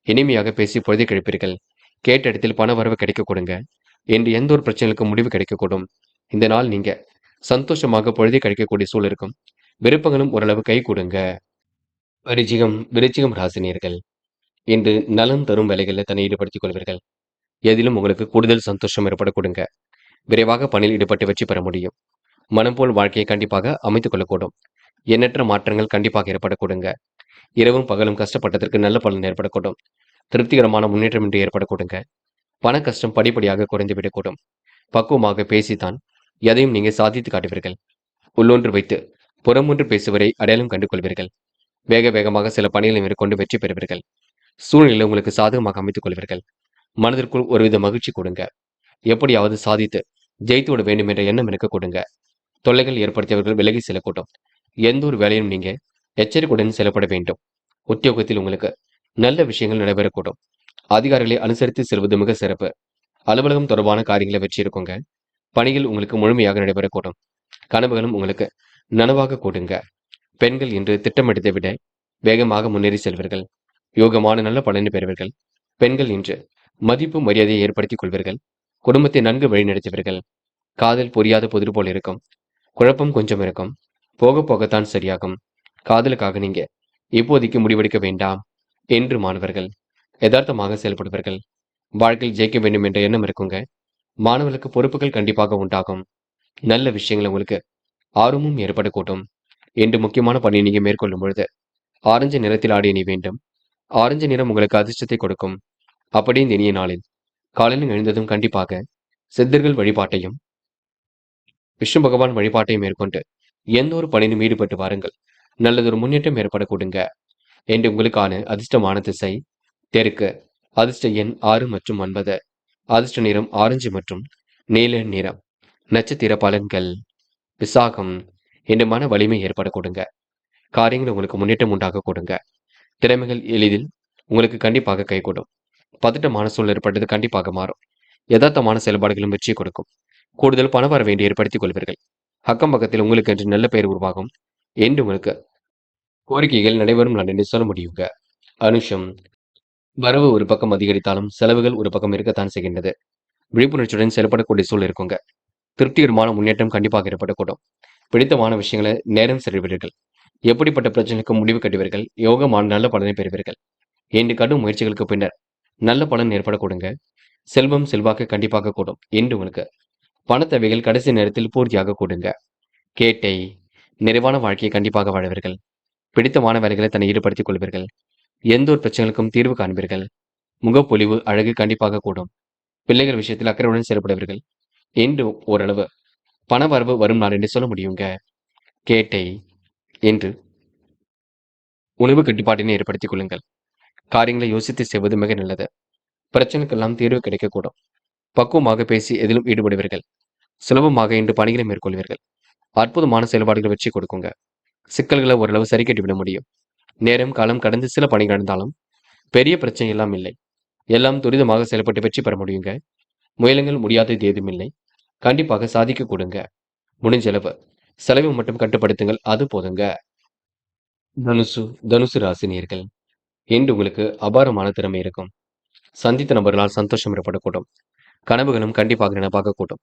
இனிமையாக பேசி பொழுதை கழிப்பீர்கள். கேட்ட இடத்தில் பண வரவு கிடைக்க கொடுங்க. என்று எந்த ஒரு பிரச்சனைக்கும் முடிவு கிடைக்கக்கூடும். இந்த நாள் நீங்க சந்தோஷமாக பொழுதை கழிக்கக்கூடிய சூழல் இருக்கும். விருப்பங்களும் ஓரளவு கை கொடுங்க. விருச்சிகம் ராசினியர்கள். இன்று நலன் தரும் வேலைகளில் தன்னை ஈடுபடுத்திக் கொள்வீர்கள். எதிலும் உங்களுக்கு கூடுதல் சந்தோஷம் ஏற்பட கொடுங்க. விரைவாக பணியில் ஈடுபட்டு வெற்றி பெற முடியும். மனம் போல் வாழ்க்கையை கண்டிப்பாக அமைத்துக் கொள்ளக்கூடும். எண்ணற்ற மாற்றங்கள் கண்டிப்பாக ஏற்பட கொடுங்க. இரவும் பகலும் கஷ்டப்பட்டதற்கு நல்ல பலன் ஏற்படக்கூடும். திருப்திகரமான முன்னேற்றம் இன்று ஏற்பட கொடுங்க. பண கஷ்டம் படிப்படியாக குறைந்துவிடக்கூடும். பக்குவமாக பேசித்தான் எதையும் நீங்க சாதித்து காட்டுவீர்கள். உள்ளொன்று வைத்து புறமொன்று பேசுவரை அடையாளம் கண்டு கொள்வீர்கள். வேக வேகமாக சில பணிகளை மேற்கொண்டு வெற்றி பெறுவீர்கள். சூழ்நிலை உங்களுக்கு சாதகமாக அமைத்துக் கொள்வீர்கள். மனதிற்குள் ஒருவித மகிழ்ச்சி கொடுங்க. எப்படியாவது சாதித்து ஜெயித்து விட வேண்டும் என்ற எண்ணம் இருக்க கொடுங்க. தொல்லைகள் ஏற்படுத்தியவர்கள் விலகி செல்லக்கூடும். எந்த ஒரு வேலையும் நீங்க எச்சரிக்கையுடன் செயல்பட வேண்டும். உத்தியோகத்தில் உங்களுக்கு நல்ல விஷயங்கள் நடைபெறக்கூடும். அதிகாரிகளை அனுசரித்து செல்வது மிக சிறப்பு. அலுவலகம் தொடர்பான காரியங்களை வெற்றி இருக்குங்க. பணிகள் உங்களுக்கு முழுமையாக நடைபெறக்கூடும். கனவுகளும் உங்களுக்கு நனவாக கூடுங்க. பெண்கள் இன்று திட்டமிட்டதை விட வேகமாக முன்னேறி செல்வீர்கள். யோகமான நல்ல பலனை பெறுவீர்கள். பெண்கள் இன்று மதிப்பு மரியாதையை ஏற்படுத்திக் கொள்வீர்கள். குடும்பத்தை நன்கு வழிநடத்துவீர்கள். காதல் புரியாத புதிர் போல் இருக்கும். குழப்பம் கொஞ்சம் இருக்கும். போக போகத்தான் சரியாகும். காதலுக்காக நீங்க இப்போதைக்கு முடிவெடுக்க வேண்டாம் என்று மாணவர்கள் யதார்த்தமாக செயல்படுவீர்கள். வாழ்க்கையில் ஜெயிக்க வேண்டும் என்ற எண்ணம் இருக்குங்க. மாணவர்களுக்கு பொறுப்புகள் கண்டிப்பாக உண்டாகும். நல்ல விஷயங்கள் உங்களுக்கு ஆர்வமும் ஏற்படக்கூடும். என்று முக்கியமான பணியை நீங்க மேற்கொள்ளும் பொழுது ஆரஞ்சு நிறத்தில் ஆடை அணி வேண்டும். ஆரஞ்சு நிறம் உங்களுக்கு அதிர்ஷ்டத்தை கொடுக்கும். அப்படி இந்த இனிய நாளில் காலையில் எழுந்ததும் கண்டிப்பாக சித்தர்கள் வழிபாட்டையும் விஷ்ணு பகவான் வழிபாட்டையும் மேற்கொண்டு எந்த ஒரு பணியிலும் ஈடுபட்டு வாருங்கள். நல்லதொரு முன்னேற்றம் ஏற்பட கொடுங்க. என்று உங்களுக்கான அதிர்ஷ்டமான திசை தெற்கு. அதிர்ஷ்ட எண் 6 மற்றும் 9. அதிர்ஷ்ட நிறம் ஆரஞ்சு மற்றும் நீல நிறம். நட்சத்திர பலன்கள். விசாகம். இன்று மன வலிமை ஏற்பட கொடுங்க. காரியங்கள் உங்களுக்கு முன்னேற்றம் உண்டாக கொடுங்க. திறமைகள் எளிதில் உங்களுக்கு கண்டிப்பாக கைகூடும். பதட்டமான சூழல் ஏற்பட்டது கண்டிப்பாக மாறும். யதார்த்தமான செயல்பாடுகளும் வெற்றி கொடுக்கும். கூடுதல் பண வரவை ஏற்படுத்திக் கொள்வீர்கள். அக்கம் பக்கத்தில் உங்களுக்கு என்று நல்ல பெயர் உருவாகும் என்று உங்களுக்கு கோரிக்கைகள் நடைபெறும் நான் என்று சொல்ல முடியுங்க. அனுஷம். வரவு ஒரு பக்கம் அதிகரித்தாலும் செலவுகள் ஒரு பக்கம் இருக்கத்தான் செய்கின்றது. விழிப்புணர்ச்சியுடன் செயல்படக்கூடிய சூழல் இருக்குங்க. திருப்திகரமான முன்னேற்றம் கண்டிப்பாக ஏற்படக்கூடும். பிடித்தமான விஷயங்களை நேரம் செல்வீர்கள். எப்படிப்பட்ட பிரச்சனைக்கு முடிவு கட்டுவீர்கள். யோகமான நல்ல பலனை பெறுவீர்கள். என்று கடும் முயற்சிகளுக்கு பின்னர் நல்ல பலன் ஏற்பட கொடுங்க. செல்வம் செல்வாக்கு கண்டிப்பாக கூடும் என்று உங்களுக்கு பண தேவைகள் கடைசி நேரத்தில் பூர்த்தியாக கூடுங்க. கேட்டை. நிறைவான வாழ்க்கையை கண்டிப்பாக வாழ்வீர்கள். பிடித்தமான வேலைகளை தன்னை ஈடுபடுத்திக் கொள்வீர்கள். எந்த ஒரு பிரச்சனைகளுக்கும் தீர்வு காண்பீர்கள். முகப்பொலிவு அழகு கண்டிப்பாக கூடும். பிள்ளைகள் விஷயத்தில் அக்கறையுடன் செயல்படுவீர்கள் என்று ஓரளவு பண வரவு வரும் நாள் என்று சொல்ல முடியுங்க. கேட்டை. என்று உணவு கட்டுப்பாட்டினை ஏற்படுத்திக் கொள்ளுங்கள். காரியங்களை யோசித்து செய்வது மிக நல்லது. பிரச்சனைக்கெல்லாம் தீர்வு கிடைக்கக்கூடும். பக்குவமாக பேசி எதிலும் ஈடுபடுவீர்கள். சுலபமாக இன்று பணிகளை மேற்கொள்வீர்கள். அற்புதமான செயல்பாடுகள் வெற்றி கொடுக்குங்க. சிக்கல்களை ஓரளவு சரி கட்டிவிட முடியும். நேரம் காலம் கடந்து சில பணிகள் நடந்தாலும் பெரிய பிரச்சனை எல்லாம் இல்லை. எல்லாம் துரிதமாக செயல்பட்டு வெற்றி பெற முடியுங்க. முயலுங்கள் முடியாதது ஏதும் இல்லை. கண்டிப்பாக சாதிக்க கொடுங்க. முடிஞ்ச அளவு செலவை மட்டும் கட்டுப்படுத்துங்கள், அது போதுங்க. தனுசு ராசினியர்கள். இன்று உங்களுக்கு அபாரமான திறமை இருக்கும். சந்தித்த நபர்களால் சந்தோஷம் ஏற்படக்கூடும். கனவுகளும் கண்டிப்பாக நினைவாக கூடும்.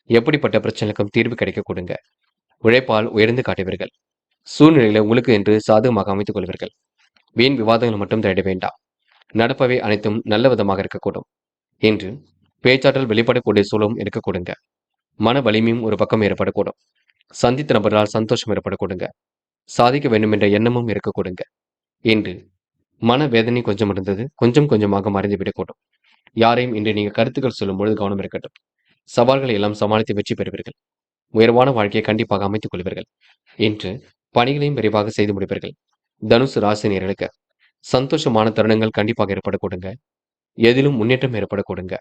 எப்படிப்பட்ட பிரச்சனைக்கும் தீர்வு கிடைக்க கொடுங்க. உழைப்பால் உயர்ந்து காட்டுவீர்கள். சூழ்நிலைகளை உங்களுக்கு என்று சாதகமாக அமைத்துக் கொள்வீர்கள். வீண் விவாதங்கள் மட்டும் தேட வேண்டாம். நடப்பவை அனைத்தும் நல்ல விதமாக இருக்கக்கூடும். என்று பேச்சாற்றல் வெளிப்படக்கூடிய சூழலும் இருக்க கொடுங்க. மன வலிமையும் ஒரு பக்கம் ஏற்படக்கூடும். சந்தித்த நபர்களால் சந்தோஷம் ஏற்பட கொடுங்க. சாதிக்க வேண்டும் என்ற எண்ணமும் இருக்க கொடுங்க. என்று மன வேதனை கொஞ்சம் இருந்தது கொஞ்சம் கொஞ்சமாக மறைந்துவிடக்கூடும். யாரையும் இன்று நீங்க கருத்துக்கள் சொல்லும் பொழுது கவனம் இருக்கட்டும். சவால்களை எல்லாம் சமாளித்து வெற்றி பெறுவீர்கள். உயர்வான வாழ்க்கையை கண்டிப்பாக அமைத்துக் கொள்வீர்கள். இன்று பணிகளையும் விரைவாக செய்து முடிப்பீர்கள். தனுசு ராசினியர்களுக்கு சந்தோஷமான தருணங்கள் கண்டிப்பாக ஏற்பட கொடுங்க. எதிலும் முன்னேற்றம் ஏற்பட கொடுங்க.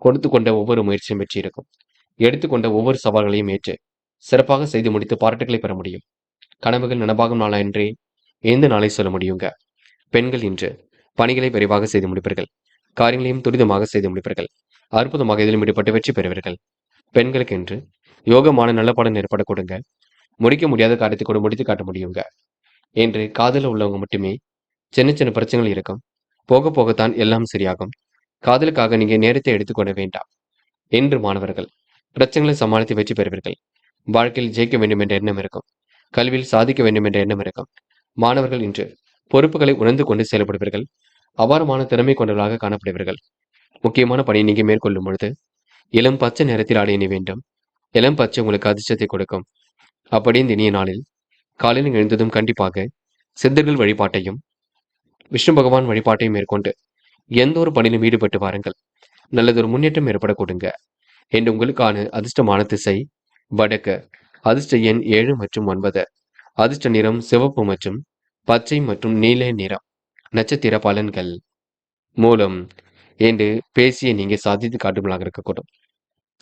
கொடுத்து கொண்ட ஒவ்வொரு முயற்சியும் வெற்றி இருக்கும். எடுத்துக்கொண்ட ஒவ்வொரு சவால்களையும் ஏற்று சிறப்பாக செய்து முடித்து பாராட்டுகளை பெற முடியும். கனவுகள் நனவாகும் நாளா என்றே எந்த நாளை சொல்ல முடியுங்க. பெண்கள் இன்று பணிகளை விரைவாக செய்து முடிப்பீர்கள். காரியங்களையும் துரிதமாக செய்து முடிப்பீர்கள். அற்புதமாக இதிலும் ஈடுபட்டு வெற்றி பெறுவீர்கள். பெண்களுக்கு என்று யோகமான நல்ல பலன் ஏற்பட கொடுங்க. முடிக்க முடியாத காரியத்தை கூட முடித்து காட்ட முடியுங்க. என்று காதலில் உள்ளவங்க மட்டுமே சின்ன சின்ன பிரச்சனைகள் இருக்கும். போக போகத்தான் எல்லாம் சரியாகும். காதலுக்காக நீங்க நேரத்தை எடுத்துக்கொள்ள வேண்டாம். என்று மாணவர்கள் பிரச்சனைகளை சமாளித்து வெற்றி பெறுவீர்கள். வாழ்க்கையில் ஜெயிக்க வேண்டும் என்ற எண்ணம் இருக்கும். கல்வியில் சாதிக்க வேண்டும் என்ற எண்ணம் இருக்கும். மாணவர்கள் இன்று பொறுப்புகளை உணர்ந்து கொண்டு செயல்படுவீர்கள். அபாரமான திறமை கொண்டவர்களாக காணப்படுவீர்கள். முக்கியமான பணியை நீங்க மேற்கொள்ளும் பொழுது இளம் பச்சை நிறத்தில் ஆடை அணிய வேண்டும். இளம் பச்சை உங்களுக்கு அதிர்ஷ்டத்தை கொடுக்கும். அப்படி இந்த இனிய நாளில் காலையில் எழுந்ததும் கண்டிப்பாக சித்தர்கள் வழிபாட்டையும் விஷ்ணு பகவான் வழிபாட்டையும் மேற்கொண்டு எந்த ஒரு பணியிலும் ஈடுபட்டு வாருங்கள். நல்லதொரு முன்னேற்றம் ஏற்பட கொடுங்க. என்று உங்களுக்கான அதிர்ஷ்டமான திசை வடக்கு. அதிர்ஷ்ட எண் 7 மற்றும் 9. அதிர்ஷ்ட நிறம் சிவப்பு மற்றும் பச்சை மற்றும் நீல நிறம். நட்சத்திர பலன்கள். மூலம். என்று பேசிய நீங்க சாதித்து காட்டுகளாக இருக்கக்கூடும்.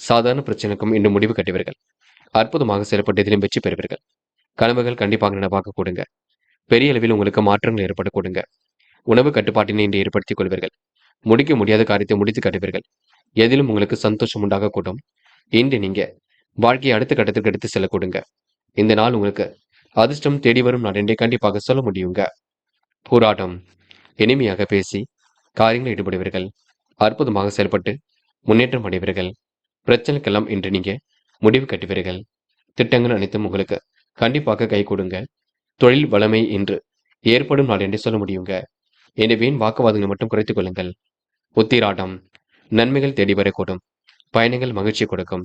சாதாரண பிரச்சனைக்கும் இன்று முடிவு கட்டுவீர்கள். அற்புதமாக செயல்பட்டு இதிலும் வெற்றி பெறுவீர்கள். கனவுகள் கண்டிப்பாக நனவாக கொடுங்க. பெரிய அளவில் உங்களுக்கு மாற்றங்கள் ஏற்பட கொடுங்க. உணவு கட்டுப்பாட்டினை இன்று ஏற்படுத்திக் கொள்வீர்கள். முடிக்க முடியாத காரியத்தை முடித்து காட்டுவீர்கள். எதிலும் உங்களுக்கு சந்தோஷம் உண்டாக கூடும். இன்று நீங்க வாழ்க்கையை அடுத்த கட்டத்திற்கு எடுத்து செல்ல கொடுங்க. இந்த நாள் உங்களுக்கு அதிர்ஷ்டம் தேடி வரும் நாள் என்றே கண்டிப்பாக சொல்ல முடியுங்க. போராட்டம். இனிமையாக பேசி காரியங்களில் ஈடுபடுவீர்கள். அற்புதமாக செயல்பட்டு முன்னேற்றம் அடைவீர்கள். பிரச்சனைக்கெல்லாம் இன்று நீங்க முடிவு கட்டுவீர்கள். திட்டங்கள் அனைத்தும் உங்களுக்கு கண்டிப்பாக கை கொடுங்க. தொழில் வளமை இன்று ஏற்படும் நாள் என்று சொல்ல முடியுங்க. எனவே வாக்குவாதங்களை மட்டும் குறைத்துக் கொள்ளுங்கள். உத்திராட்டம். நன்மைகள் தேடி வரக்கூடும். பயணங்கள் மகிழ்ச்சி கொடுக்கும்.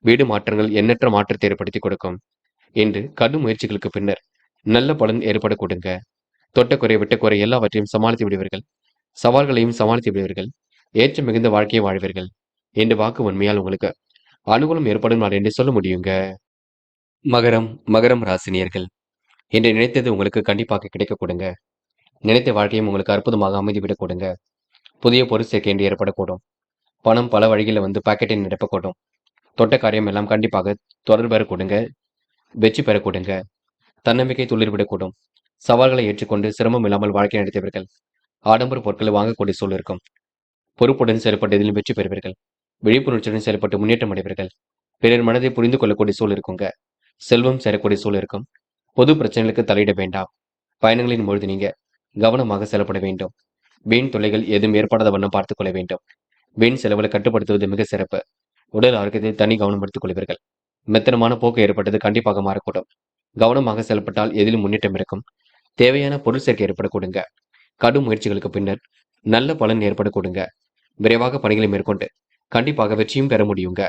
வீடு மாற்றங்கள் எண்ணற்ற மாற்றத்தை ஏற்படுத்தி கொடுக்கும். என்று கடும் முயற்சிகளுக்கு பின்னர் நல்ல பலன் ஏற்பட கொடுங்க. தொட்டக்குறை விட்டக்குறை எல்லாவற்றையும் சமாளித்து விடுவீர்கள். சவால்களையும் சமாளித்து விடுவீர்கள். ஏற்ற மிகுந்த வாழ்க்கையை வாழ்வீர்கள். என்று வாக்கு உண்மையால் உங்களுக்கு அனுகூலம் ஏற்படும் நாள் என்று சொல்ல முடியுங்க. மகரம் ராசினியர்கள். என்று நினைத்தது உங்களுக்கு கண்டிப்பாக கிடைக்க கொடுங்க. நினைத்த வாழ்க்கையும் உங்களுக்கு அற்புதமாக அமைதி விட கொடுங்க. புதிய பொருள் சேர்க்கை என்று ஏற்படக்கூடும். பணம் பல வழிகளில் வந்து பாக்கெட்டை நிரப்பக்கூடும். தொட்ட காரியம் எல்லாம் கண்டிப்பாக தொடர் பெற கொடுங்க, வெற்றி பெற கொடுங்க. தன்னம்பிக்கை துளிர்விடக்கூடும். சவால்களை ஏற்றுக்கொண்டு சிரமம் இல்லாமல் வாழ்க்கை நடத்தியவர்கள். ஆடம்பர பொருட்களை வாங்கக்கூடிய சூழல் இருக்கும். பொறுப்புடன் செயல்பட்டு இதிலும் வெற்றி பெறுவீர்கள். விழிப்புணர்ச்சியுடன் செயல்பட்டு முன்னேற்றம் அடைவீர்கள். பிறர் மனதை புரிந்து கொள்ளக்கூடிய சூழல் இருக்குங்க. செல்வம் சேரக்கூடிய சூழல் இருக்கும். பொது பிரச்சனைகளுக்கு தலையிட வேண்டாம். பயணங்களின் பொழுது நீங்க கவனமாக செயல்பட வேண்டும். வீண் தொல்லைகள் எதுவும் ஏற்படாத வண்ணம் பார்த்துக் கொள்ள வேண்டும். வீண் செலவுகளை கட்டுப்படுத்துவது மிக சிறப்பு. உடல் ஆரோக்கியத்தில் தனி கவனம் எடுத்துக் கொள்வீர்கள். மெத்தனமான போக்கு ஏற்பட்டது கண்டிப்பாக மாறக்கூடும். கவனமாக செயல்பட்டால் எதிலும் முன்னேற்றம் இருக்கும். தேவையான பொருள் சேர்க்கை ஏற்பட கொடுங்க. கடும் முயற்சிகளுக்கு பின்னர் நல்ல பலன் ஏற்பட கொடுங்க. விரைவாக பணிகளை மேற்கொண்டு கண்டிப்பாக வெற்றியும் பெற முடியுங்க.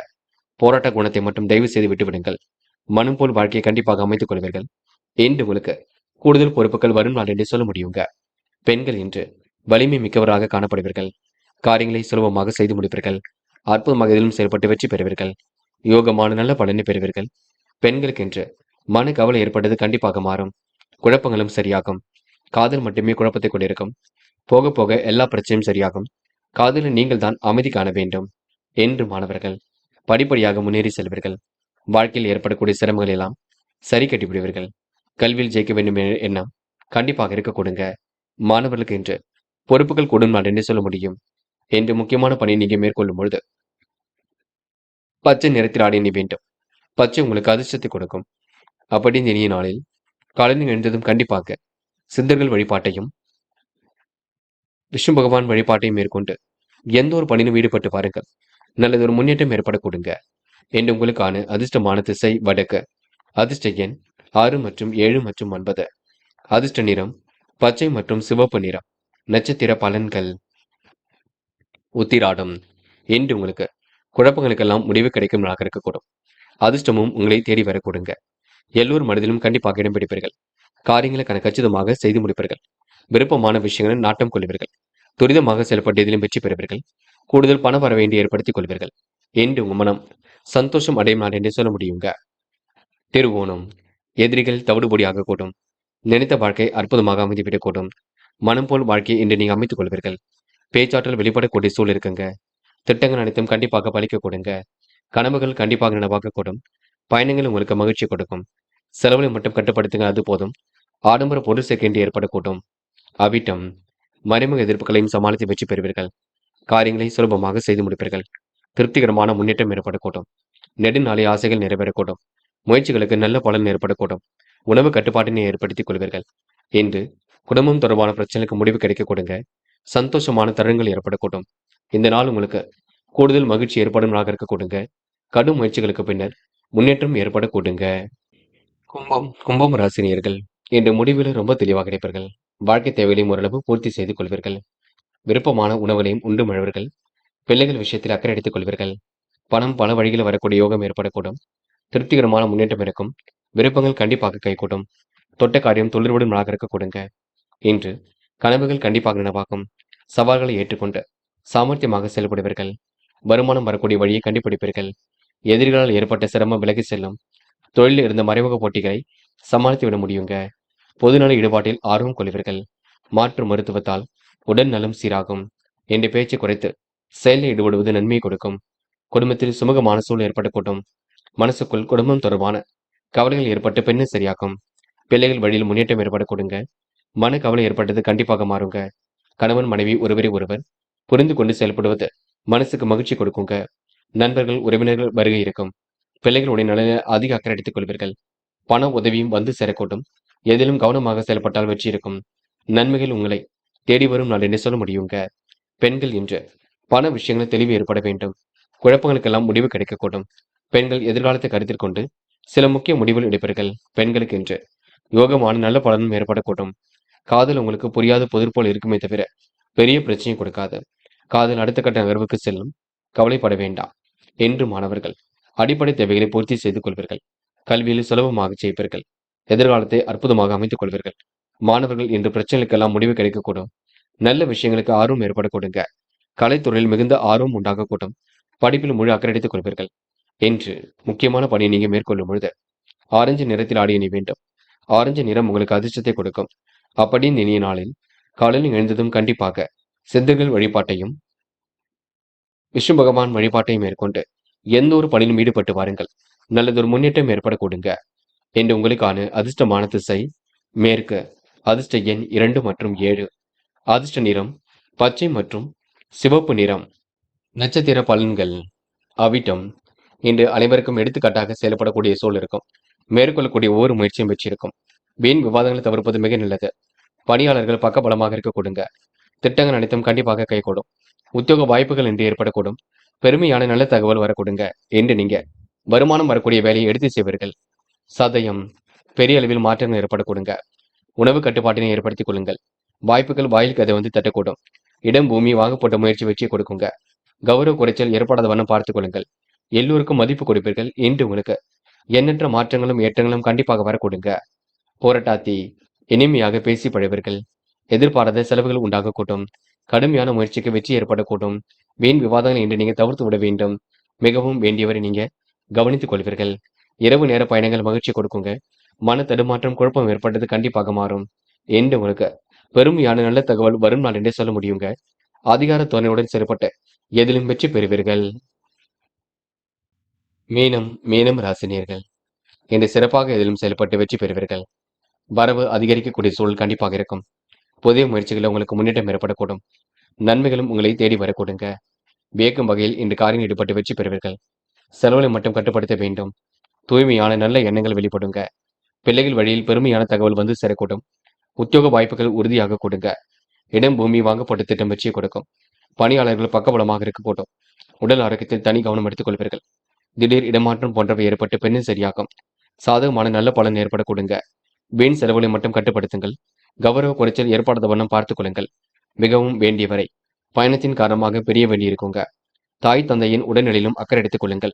போராட்ட குணத்தை மட்டும் தயவு செய்து விட்டுவிடுங்கள். மனம் போல் வாழ்க்கையை கண்டிப்பாக அமைத்துக் கொள்வீர்கள். இன்று உங்களுக்கு கூடுதல் பொறுப்புகள் வரும் நாள் என்று சொல்ல முடியுங்க. பெண்கள் இன்று வலிமை மிக்கவராக காணப்படுவீர்கள். காரியங்களை சுலபமாக செய்து முடிப்பீர்கள். அற்புதமாக இதிலும் செயல்பட்டு வெற்றி பெறுவீர்கள். யோகமான நல்ல பலனை பெறுவீர்கள். பெண்களுக்கு இன்று மன கவலை ஏற்பட்டது கண்டிப்பாக மாறும். குழப்பங்களும் சரியாகும். காதல் மட்டுமே குழப்பத்தை கொண்டிருக்கும். போக போக எல்லா பிரச்சனையும் சரியாகும். காதலில் நீங்கள் தான் அமைதி காண வேண்டும் என்று மாணவர்கள் படிப்படியாக முன்னேறி செல்வீர்கள். வாழ்க்கையில் ஏற்படக்கூடிய சிரமங்கள் எல்லாம் சரி கட்டிவிடுவீர்கள். கல்வியில் ஜெயிக்க வேண்டும் என்ற எண்ணம் கண்டிப்பாக இருக்க கொடுங்க. மாணவர்களுக்கு இன்று பொறுப்புகள் கூடும் நாள் என்று சொல்ல முடியும். என்று முக்கியமான பணியை நீங்க மேற்கொள்ளும் பொழுது பச்சை நிறத்தில் ஆடை அணிய வேண்டும். பச்சை உங்களுக்கு அதிர்ஷ்டத்தை கொடுக்கும். அப்படி இந்த இனிய நாளில் காலையில் எழுந்ததும் கண்டிப்பாக சித்தர்கள் வழிபாட்டையும் விஷ்ணு பகவான் வழிபாட்டையும் மேற்கொண்டு எந்த ஒரு பணியிலும் ஈடுபட்டு பாருங்கள். நல்லது ஒரு முன்னேற்றம் ஏற்பட கொடுங்க. என்று உங்களுக்கான அதிர்ஷ்டமான திசை வடக்கு. அதிர்ஷ்ட எண் 6 மற்றும் 7 மற்றும் 9. அதிர்ஷ்ட நிறம் பச்சை மற்றும் சிவப்பு நிறம். நட்சத்திர பலன்கள். உத்திராடம். என்று உங்களுக்கு குழப்பங்களுக்கெல்லாம் முடிவு கிடைக்கும் நாளாக இருக்கக்கூடும். அதிர்ஷ்டமும் உங்களை தேடி வர கொடுங்க. எல்லோர் மனதிலும் கண்டிப்பாக இடம் பிடிப்பீர்கள். காரியங்களை கச்சிதமாக செய்து முடிப்பீர்கள். விருப்பமான விஷயங்களில் நாட்டம் கொள்வீர்கள். துரிதமாக செயல்பட்டு இதிலும் வெற்றி பெறுவீர்கள். கூடுதல் பண வரவேண்டி ஏற்படுத்திக் கொள்வீர்கள். என்று உங்க மனம் சந்தோஷம் அடையும் நாள் என்று சொல்ல முடியுங்க. திருவோணம். எதிரிகள் தவிடுபொடியாக கூடும். நினைத்த வாழ்க்கை அற்புதமாக அமைந்துவிடக்கூடும். மனம் போல் வாழ்க்கையை இன்று நீங்க அமைத்துக் கொள்வீர்கள். பேச்சாற்றல் வெளிப்படக்கூடிய சூழல் இருக்குங்க. திட்டங்கள் அனைத்தும் கண்டிப்பாக பலிக்க கொடுங்க. கனவுகள் கண்டிப்பாக நனவாக கூடும். பயணங்கள் உங்களுக்கு மகிழ்ச்சி கொடுக்கும். செலவுகளை மட்டும் கட்டுப்படுத்துங்க, அது போதும். ஆடம்பர பொருள் சேர்க்கை ஏற்படக்கூடும். அவிட்டம். மறைமுக எதிர்ப்புகளையும் சமாளித்து வெற்றி பெறுவீர்கள். காரியங்களை சுலபமாக செய்து முடிப்பீர்கள். திருப்திகரமான முன்னேற்றம் ஏற்படக்கூடும். நெடுநாளை ஆசைகள் நிறைவேறக்கூடும். முயற்சிகளுக்கு நல்ல பலன் ஏற்படக்கூடும். உணவு கட்டுப்பாட்டினை ஏற்படுத்திக் கொள்வீர்கள். இன்று குடும்பம் தொடர்பான பிரச்சனைக்கு முடிவு கிடைக்க கொடுங்க. சந்தோஷமான தருணங்கள் ஏற்படக்கூடும். இந்த நாள் உங்களுக்கு கூடுதல் மகிழ்ச்சி ஏற்படும் நாளாக இருக்க கொடுங்க. கடும் முயற்சிகளுக்கு பின்னர் முன்னேற்றம் ஏற்பட கொடுங்க. கும்பம் ராசினியர்கள் இன்று முடிவில் ரொம்ப தெளிவாக கிடைப்பீர்கள். வாழ்க்கை தேவைகளையும் ஓரளவு பூர்த்தி செய்து கொள்வீர்கள். விருப்பமான உணவுகளையும் உண்டு மழவர்கள். பிள்ளைகள் விஷயத்தில் அக்கறை எடுத்துக் கொள்வீர்கள். பணம் பல வழிகளில் வரக்கூடிய யோகம் ஏற்படக்கூடும். திருப்திகரமான முன்னேற்றம் இருக்கும். விருப்பங்கள் கண்டிப்பாக கைகூடும். தொட்ட காரியம் துளிர்விடும் நாளாக இருக்க கொடுங்க. இன்று கனவுகள் கண்டிப்பாக நனவாகும். சவால்களை ஏற்றுக்கொண்டு சாமர்த்தியமாக செயல்படுவீர்கள். வருமானம் வரக்கூடிய வழியை கண்டுபிடிப்பீர்கள். எதிரிகளால் ஏற்பட்ட சிரமம் விலகி செல்லும். தொழிலில் இருந்த மறைமுக போட்டிகளை சமாளித்து விட முடியுங்க. பொதுநல ஈடுபாட்டில் ஆர்வம் கொள்வீர்கள். மாற்று மருத்துவத்தால் உடல் நலம் சீராகும். என்று பேச்சு குறைத்து செயலில் ஈடுபடுவது நன்மையை கொடுக்கும். குடும்பத்தில் சுமூகமான சூழல் ஏற்படக்கூடும். மனசுக்குள் குடும்பம் தொடர்பான கவலைகள் ஏற்பட்டு பெண்ணு சரியாக்கும். பிள்ளைகள் வழியில் முன்னேற்றம் ஏற்பட கொடுங்க. மன கவலை ஏற்பட்டது கண்டிப்பாக மாறுங்க. கணவன் மனைவி ஒருவரை ஒருவர் புரிந்து கொண்டு செயல்படுவது மனசுக்கு மகிழ்ச்சி கொடுக்குங்க. நண்பர்கள் உறவினர்கள் வருகை இருக்கும். பிள்ளைகளுடைய நலனில் அதிக அக்கறை எடுத்துக் கொள்வீர்கள். பண உதவியும் வந்து சேரக்கூடும். எதிலும் கவனமாக செயல்பட்டால் வெற்றி இருக்கும். நன்மைகள் உங்களை தேடி வரும் நாள் என்று சொல்ல முடியுங்க. பெண்கள் இன்று பண விஷயங்களில் தெளிவு ஏற்பட வேண்டும். குழப்பங்களுக்கெல்லாம் முடிவு கிடைக்கக்கூடும். பெண்கள் எதிர்காலத்தை கருத்தில் கொண்டு சில முக்கிய முடிவுகள் எடுப்பீர்கள். பெண்களுக்கு இன்று யோகமான நல்ல பலனும் ஏற்படக்கூடும். காதல் உங்களுக்கு புரியாத புதிர் போல் இருக்குமே தவிர பெரிய பிரச்சனையை கொடுக்காது. காதல் அடுத்த கட்ட நகர்வுக்கு செல்லும். கவலைப்பட வேண்டாம். என்று மாணவர்கள் அடிப்படை தேவைகளை பூர்த்தி செய்து கொள்வீர்கள். கல்வியில் சுலபமாக ஜெயிப்பீர்கள். எதிர்காலத்தை அற்புதமாக அமைத்துக் கொள்வீர்கள். மாணவர்கள் இன்று பிரச்சனைகளுக்கெல்லாம் முடிவு கிடைக்கக்கூடும். நல்ல விஷயங்களுக்கு ஆர்வம் ஏற்பட கொடுங்க. கலைத்துறையில் மிகுந்த ஆர்வம் உண்டாகக்கூடும். படிப்பில் முழு அக்கறை எடுத்துக் கொள்வீர்கள். என்று முக்கியமான பணியை நீங்க மேற்கொள்ளும் பொழுது ஆரஞ்சு நிறத்தில் ஆடிய நீ வேண்டும். ஆரஞ்சு நிறம் உங்களுக்கு அதிர்ஷ்டத்தை கொடுக்கும். அப்படி இனிய நாளில் காலையில் எழுந்ததும் கண்டிப்பாக சித்தர்கள் வழிபாட்டையும் விஷ்ணு பகவான் வழிபாட்டை மேற்கொண்டு எந்த ஒரு பணியிலும் ஈடுபட்டு வாருங்கள். நல்லதொரு முன்னேற்றம் ஏற்பட கொடுங்க. என்று உங்களுக்கான அதிர்ஷ்டமான திசை மேற்கு. அதிர்ஷ்ட எண் 2 மற்றும் 7. அதிர்ஷ்ட நிறம் பச்சை மற்றும் சிவப்பு நிறம். நட்சத்திர பலன்கள். அவிட்டம். இன்று அனைவருக்கும் எடுத்துக்காட்டாக செயல்படக்கூடிய சூழல் இருக்கும். மேற்கொள்ளக்கூடிய ஒவ்வொரு முயற்சியும் வெற்றி இருக்கும். வீண் விவாதங்களை தவிர்ப்பது மிக நல்லது. பணியாளர்கள் பக்கபலமாக இருக்க கொடுங்க. திட்டங்கள் அனைத்தும் கண்டிப்பாக கைகூடும். உத்தியோக வாய்ப்புகள் இன்று ஏற்படக்கூடும். பெருமையான நல்ல தகவல் வரக்கூடுங்க என்று நீங்க வருமானம் வரக்கூடிய வேலையை எடுத்து செய்வீர்கள். சதயம். பெரிய அளவில் மாற்றங்கள் ஏற்படக்கூடுங்க. உணவு கட்டுப்பாட்டினை ஏற்படுத்திக் கொள்ளுங்கள். வாய்ப்புகள் வாயில் கதை வந்து தட்டக்கூடும். இடம் பூமி வாங்க போட்ட முயற்சி வெற்றியை கொடுக்குங்க. கௌரவ குறைச்சல் ஏற்படாத வண்ணம் பார்த்துக் கொள்ளுங்கள். எல்லோருக்கும் மதிப்பு கொடுப்பீர்கள் என்று உங்களுக்கு எண்ணற்ற மாற்றங்களும் ஏற்றங்களும் கண்டிப்பாக வரக்கூடுங்க. போராட்டாத்தி. இனிமையாக பேசி பழவீர்கள். எதிர்பாராத செலவுகள் உண்டாகக்கூடும். கடுமையான முயற்சிக்கு வெற்றி ஏற்படக்கூடும். வீண் விவாதங்கள் இன்று நீங்க தவிர்த்து விட வேண்டும். மிகவும் வேண்டியவரை நீங்க கவனித்துக் கொள்வீர்கள். இரவு நேர பயணங்கள் மகிழ்ச்சி கொடுக்குங்க. மன தடுமாற்றம் குழப்பம் ஏற்பட்டது கண்டிப்பாக மாறும் என்று உங்களுக்கு பெருமையான நல்ல தகவல் வரும் நாள் என்றே சொல்ல முடியுங்க. அதிகார தோரணையுடன் செயல்பட்டு எதிலும் வெற்றி பெறுவீர்கள். மீனம் ராசினியர்கள் இன்று சிறப்பாக எதிலும் செயல்பட்டு வெற்றி பெறுவீர்கள். வரவு அதிகரிக்கக்கூடிய சூழல் கண்டிப்பாக இருக்கும். புதிய முயற்சிகளில் உங்களுக்கு முன்னேற்றம் ஏற்படக்கூடும். நன்மைகளும் உங்களை தேடி வரக்கூடுங்க. வியக்கும் வகையில் இன்று காரியம் ஈடுபட்டு வெற்றி பெறுவீர்கள். செலவுகளை மட்டும் கட்டுப்படுத்த வேண்டும். தூய்மையான நல்ல எண்ணங்கள் வெளிப்படுங்க. பிள்ளைகள் வழியில் பெருமையான தகவல் வந்து சேரக்கூடும். உத்தியோக வாய்ப்புகள் உறுதியாக கொடுங்க. இடம் பூமி வாங்கப்பட்ட திட்டம் வெற்றியை கொடுக்கும். பணியாளர்கள் பக்கபலமாக இருக்கக்கூடும். உடல் ஆரோக்கியத்தில் தனி கவனம் எடுத்துக் கொள்வீர்கள். திடீர் இடமாற்றம் போன்றவை ஏற்பட்டு பெண்ணின் சரியாகும். சாதகமான நல்ல பலன் ஏற்பட கொடுங்க. வீண் செலவுகளை மட்டும் கட்டுப்படுத்துங்கள். கௌரவ குறைச்சல் ஏற்படாத வண்ணம் பார்த்துக் கொள்ளுங்கள். மிகவும் வேண்டியவரை பயணத்தின் காரணமாக பெரிய வேண்டியிருக்குங்க. தாய் தந்தையின் உடல்நிலையிலும் அக்கறை எடுத்துக் கொள்ளுங்கள்.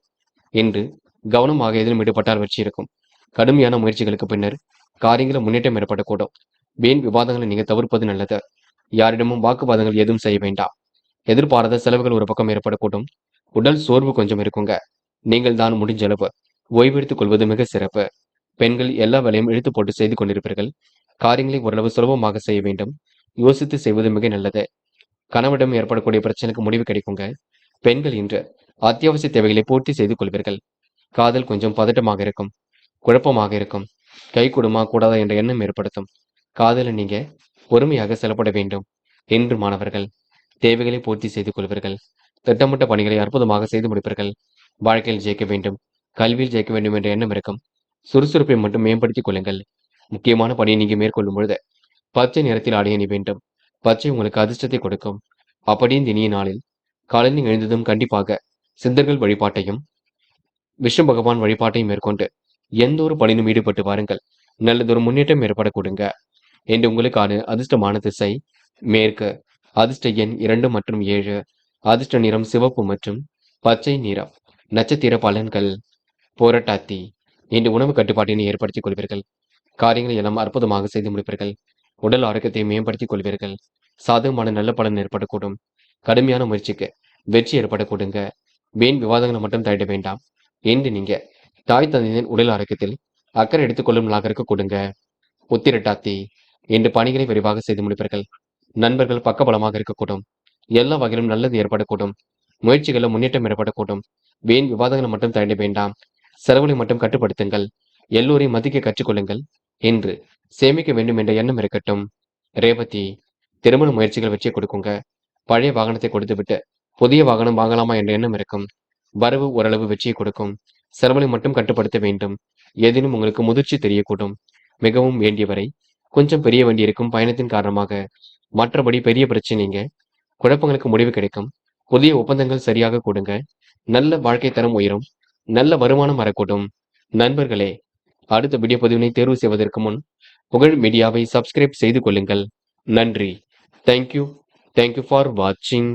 என்று கவனமாக எதிலும் ஈடுபட்டால் வெற்றி இருக்கும். கடுமையான முயற்சிகளுக்கு பின்னர் காரியங்களில் முன்னேற்றம் ஏற்படக்கூடும். வீண் விவாதங்களை நீங்க தவிர்ப்பது நல்லது. யாரிடமும் வாக்குவாதங்கள் எதுவும் செய்ய வேண்டாம். எதிர்பாராத செலவுகள் ஒரு பக்கம் ஏற்படக்கூடும். உடல் சோர்வு கொஞ்சம் இருக்குங்க. நீங்கள் தான் முடிஞ்ச அளவு ஓய்வெடுத்துக் கொள்வது மிக சிறப்பு. பெண்கள் எல்லா வேலையும் இழுத்து போட்டு செய்து கொண்டிருப்பீர்கள். காரியங்களை ஓரளவு சுலபமாக செய்ய வேண்டும். யோசித்து செய்வது மிக நல்லது. கணவனிடம் ஏற்படக்கூடிய பிரச்சனைக்கு முடிவு கிடைக்குங்க. பெண்கள் இன்று அத்தியாவசிய தேவைகளை பூர்த்தி செய்து கொள்வீர்கள். காதல் கொஞ்சம் பதட்டமாக இருக்கும். குழப்பமாக இருக்கும். கை கொடுமா கூடாதா என்ற எண்ணம் ஏற்படுத்தும். காதலில் நீங்க பொறுமையாக செயல்பட வேண்டும் என்று மாணவர்கள் தேவைகளை பூர்த்தி செய்து கொள்வீர்கள். திட்டமிட்ட பணிகளை அற்புதமாக செய்து முடிப்பீர்கள். வாழ்க்கையில் ஜெயிக்க வேண்டும், கல்வியில் ஜெயிக்க வேண்டும் என்ற எண்ணம் இருக்கும். சுறுசுறுப்பை மட்டும் மேம்படுத்திக் கொள்ளுங்கள். முக்கியமான பணியை நீங்க மேற்கொள்ளும் பொழுது பச்சை நிறத்தில் ஆடை அணி வேண்டும். பச்சை உங்களுக்கு அதிர்ஷ்டத்தை கொடுக்கும். அப்படி இந்த இனிய நாளில் காலையில் எழுந்ததும் கண்டிப்பாக சித்தர்கள் வழிபாட்டையும் விஷ்ணு பகவான் வழிபாட்டையும் மேற்கொண்டு எந்த ஒரு பணியிலும் ஈடுபட்டு வாருங்கள். நல்லதொரு முன்னேற்றம் ஏற்பட கொடுங்க என்று உங்களுக்கான அதிர்ஷ்டமான திசை மேற்கு. அதிர்ஷ்ட எண் 2 மற்றும் 7. அதிர்ஷ்ட நிறம் சிவப்பு மற்றும் பச்சை நிறம். நட்சத்திர பலன்கள். போராட்டாத்தி. இன்று உணவு கட்டுப்பாட்டினை ஏற்படுத்திக் கொள்வீர்கள். காரியங்களை எல்லாம் அற்புதமாக செய்து முடிப்பீர்கள். உடல் ஆரோக்கியத்தை மேம்படுத்திக் கொள்வீர்கள். சாதகமான நல்ல பலன் ஏற்படக்கூடும். கடுமையான முயற்சிக்கு வெற்றி ஏற்படக்கூடுங்க. வீண் விவாதங்களை மட்டும் தவிட வேண்டாம் என்று நீங்க தாய் தந்தையின் உடல் ஆரோக்கியத்தில் அக்கறை எடுத்துக்கொள்ளும் நாளாக இருக்க கொடுங்க. உத்திரட்டாத்தி. இன்று பணிகளை விரைவாக செய்து முடிப்பீர்கள். நண்பர்கள் பக்கபலமாக இருக்கக்கூடும். எல்லா வகையிலும் நல்லது ஏற்படக்கூடும். முயற்சிகளில் முன்னேற்றம் ஏற்படக்கூடும். வீண் விவாதங்களை மட்டும் தவிட வேண்டாம். செலவுகளை மட்டும் கட்டுப்படுத்துங்கள். எல்லோரையும் மதிக்க கற்றுக்கொள்ளுங்கள் என்று சேமிக்க வேண்டும் என்ற எண்ணம் இருக்கட்டும். ரேவதி. திருமண முயற்சிகள் வெற்றியை கொடுக்குங்க. பழைய வாகனத்தை கொடுத்துவிட்டு புதிய வாகனம் வாங்கலாமா என்ற எண்ணம் இருக்கும். வரவு ஓரளவு வெற்றியை கொடுக்கும். செலவுகளை மட்டும் கட்டுப்படுத்த வேண்டும். ஏதேனும் உங்களுக்கு முதிர்ச்சி தெரியக்கூடும். மிகவும் வேண்டியவரை கொஞ்சம் பெரிய வண்டி இருக்கும் பயணத்தின் காரணமாக. மற்றபடி பெரிய பிரச்சனைங்க. குழப்பங்களுக்கு முடிவு கிடைக்கும். புதிய ஒப்பந்தங்கள் சரியாக கொடுங்க. நல்ல வாழ்க்கை தரம் உயரும். நல்ல வருமானம் வரக்கூடும். நண்பர்களே, அடுத்த வீடியோ பதிவினை தேர்வு செய்வதற்கு முன் புகழ் மீடியாவை சப்ஸ்கிரைப் செய்து கொள்ளுங்கள். நன்றி. தேங்க்யூ ஃபார் வாட்சிங்.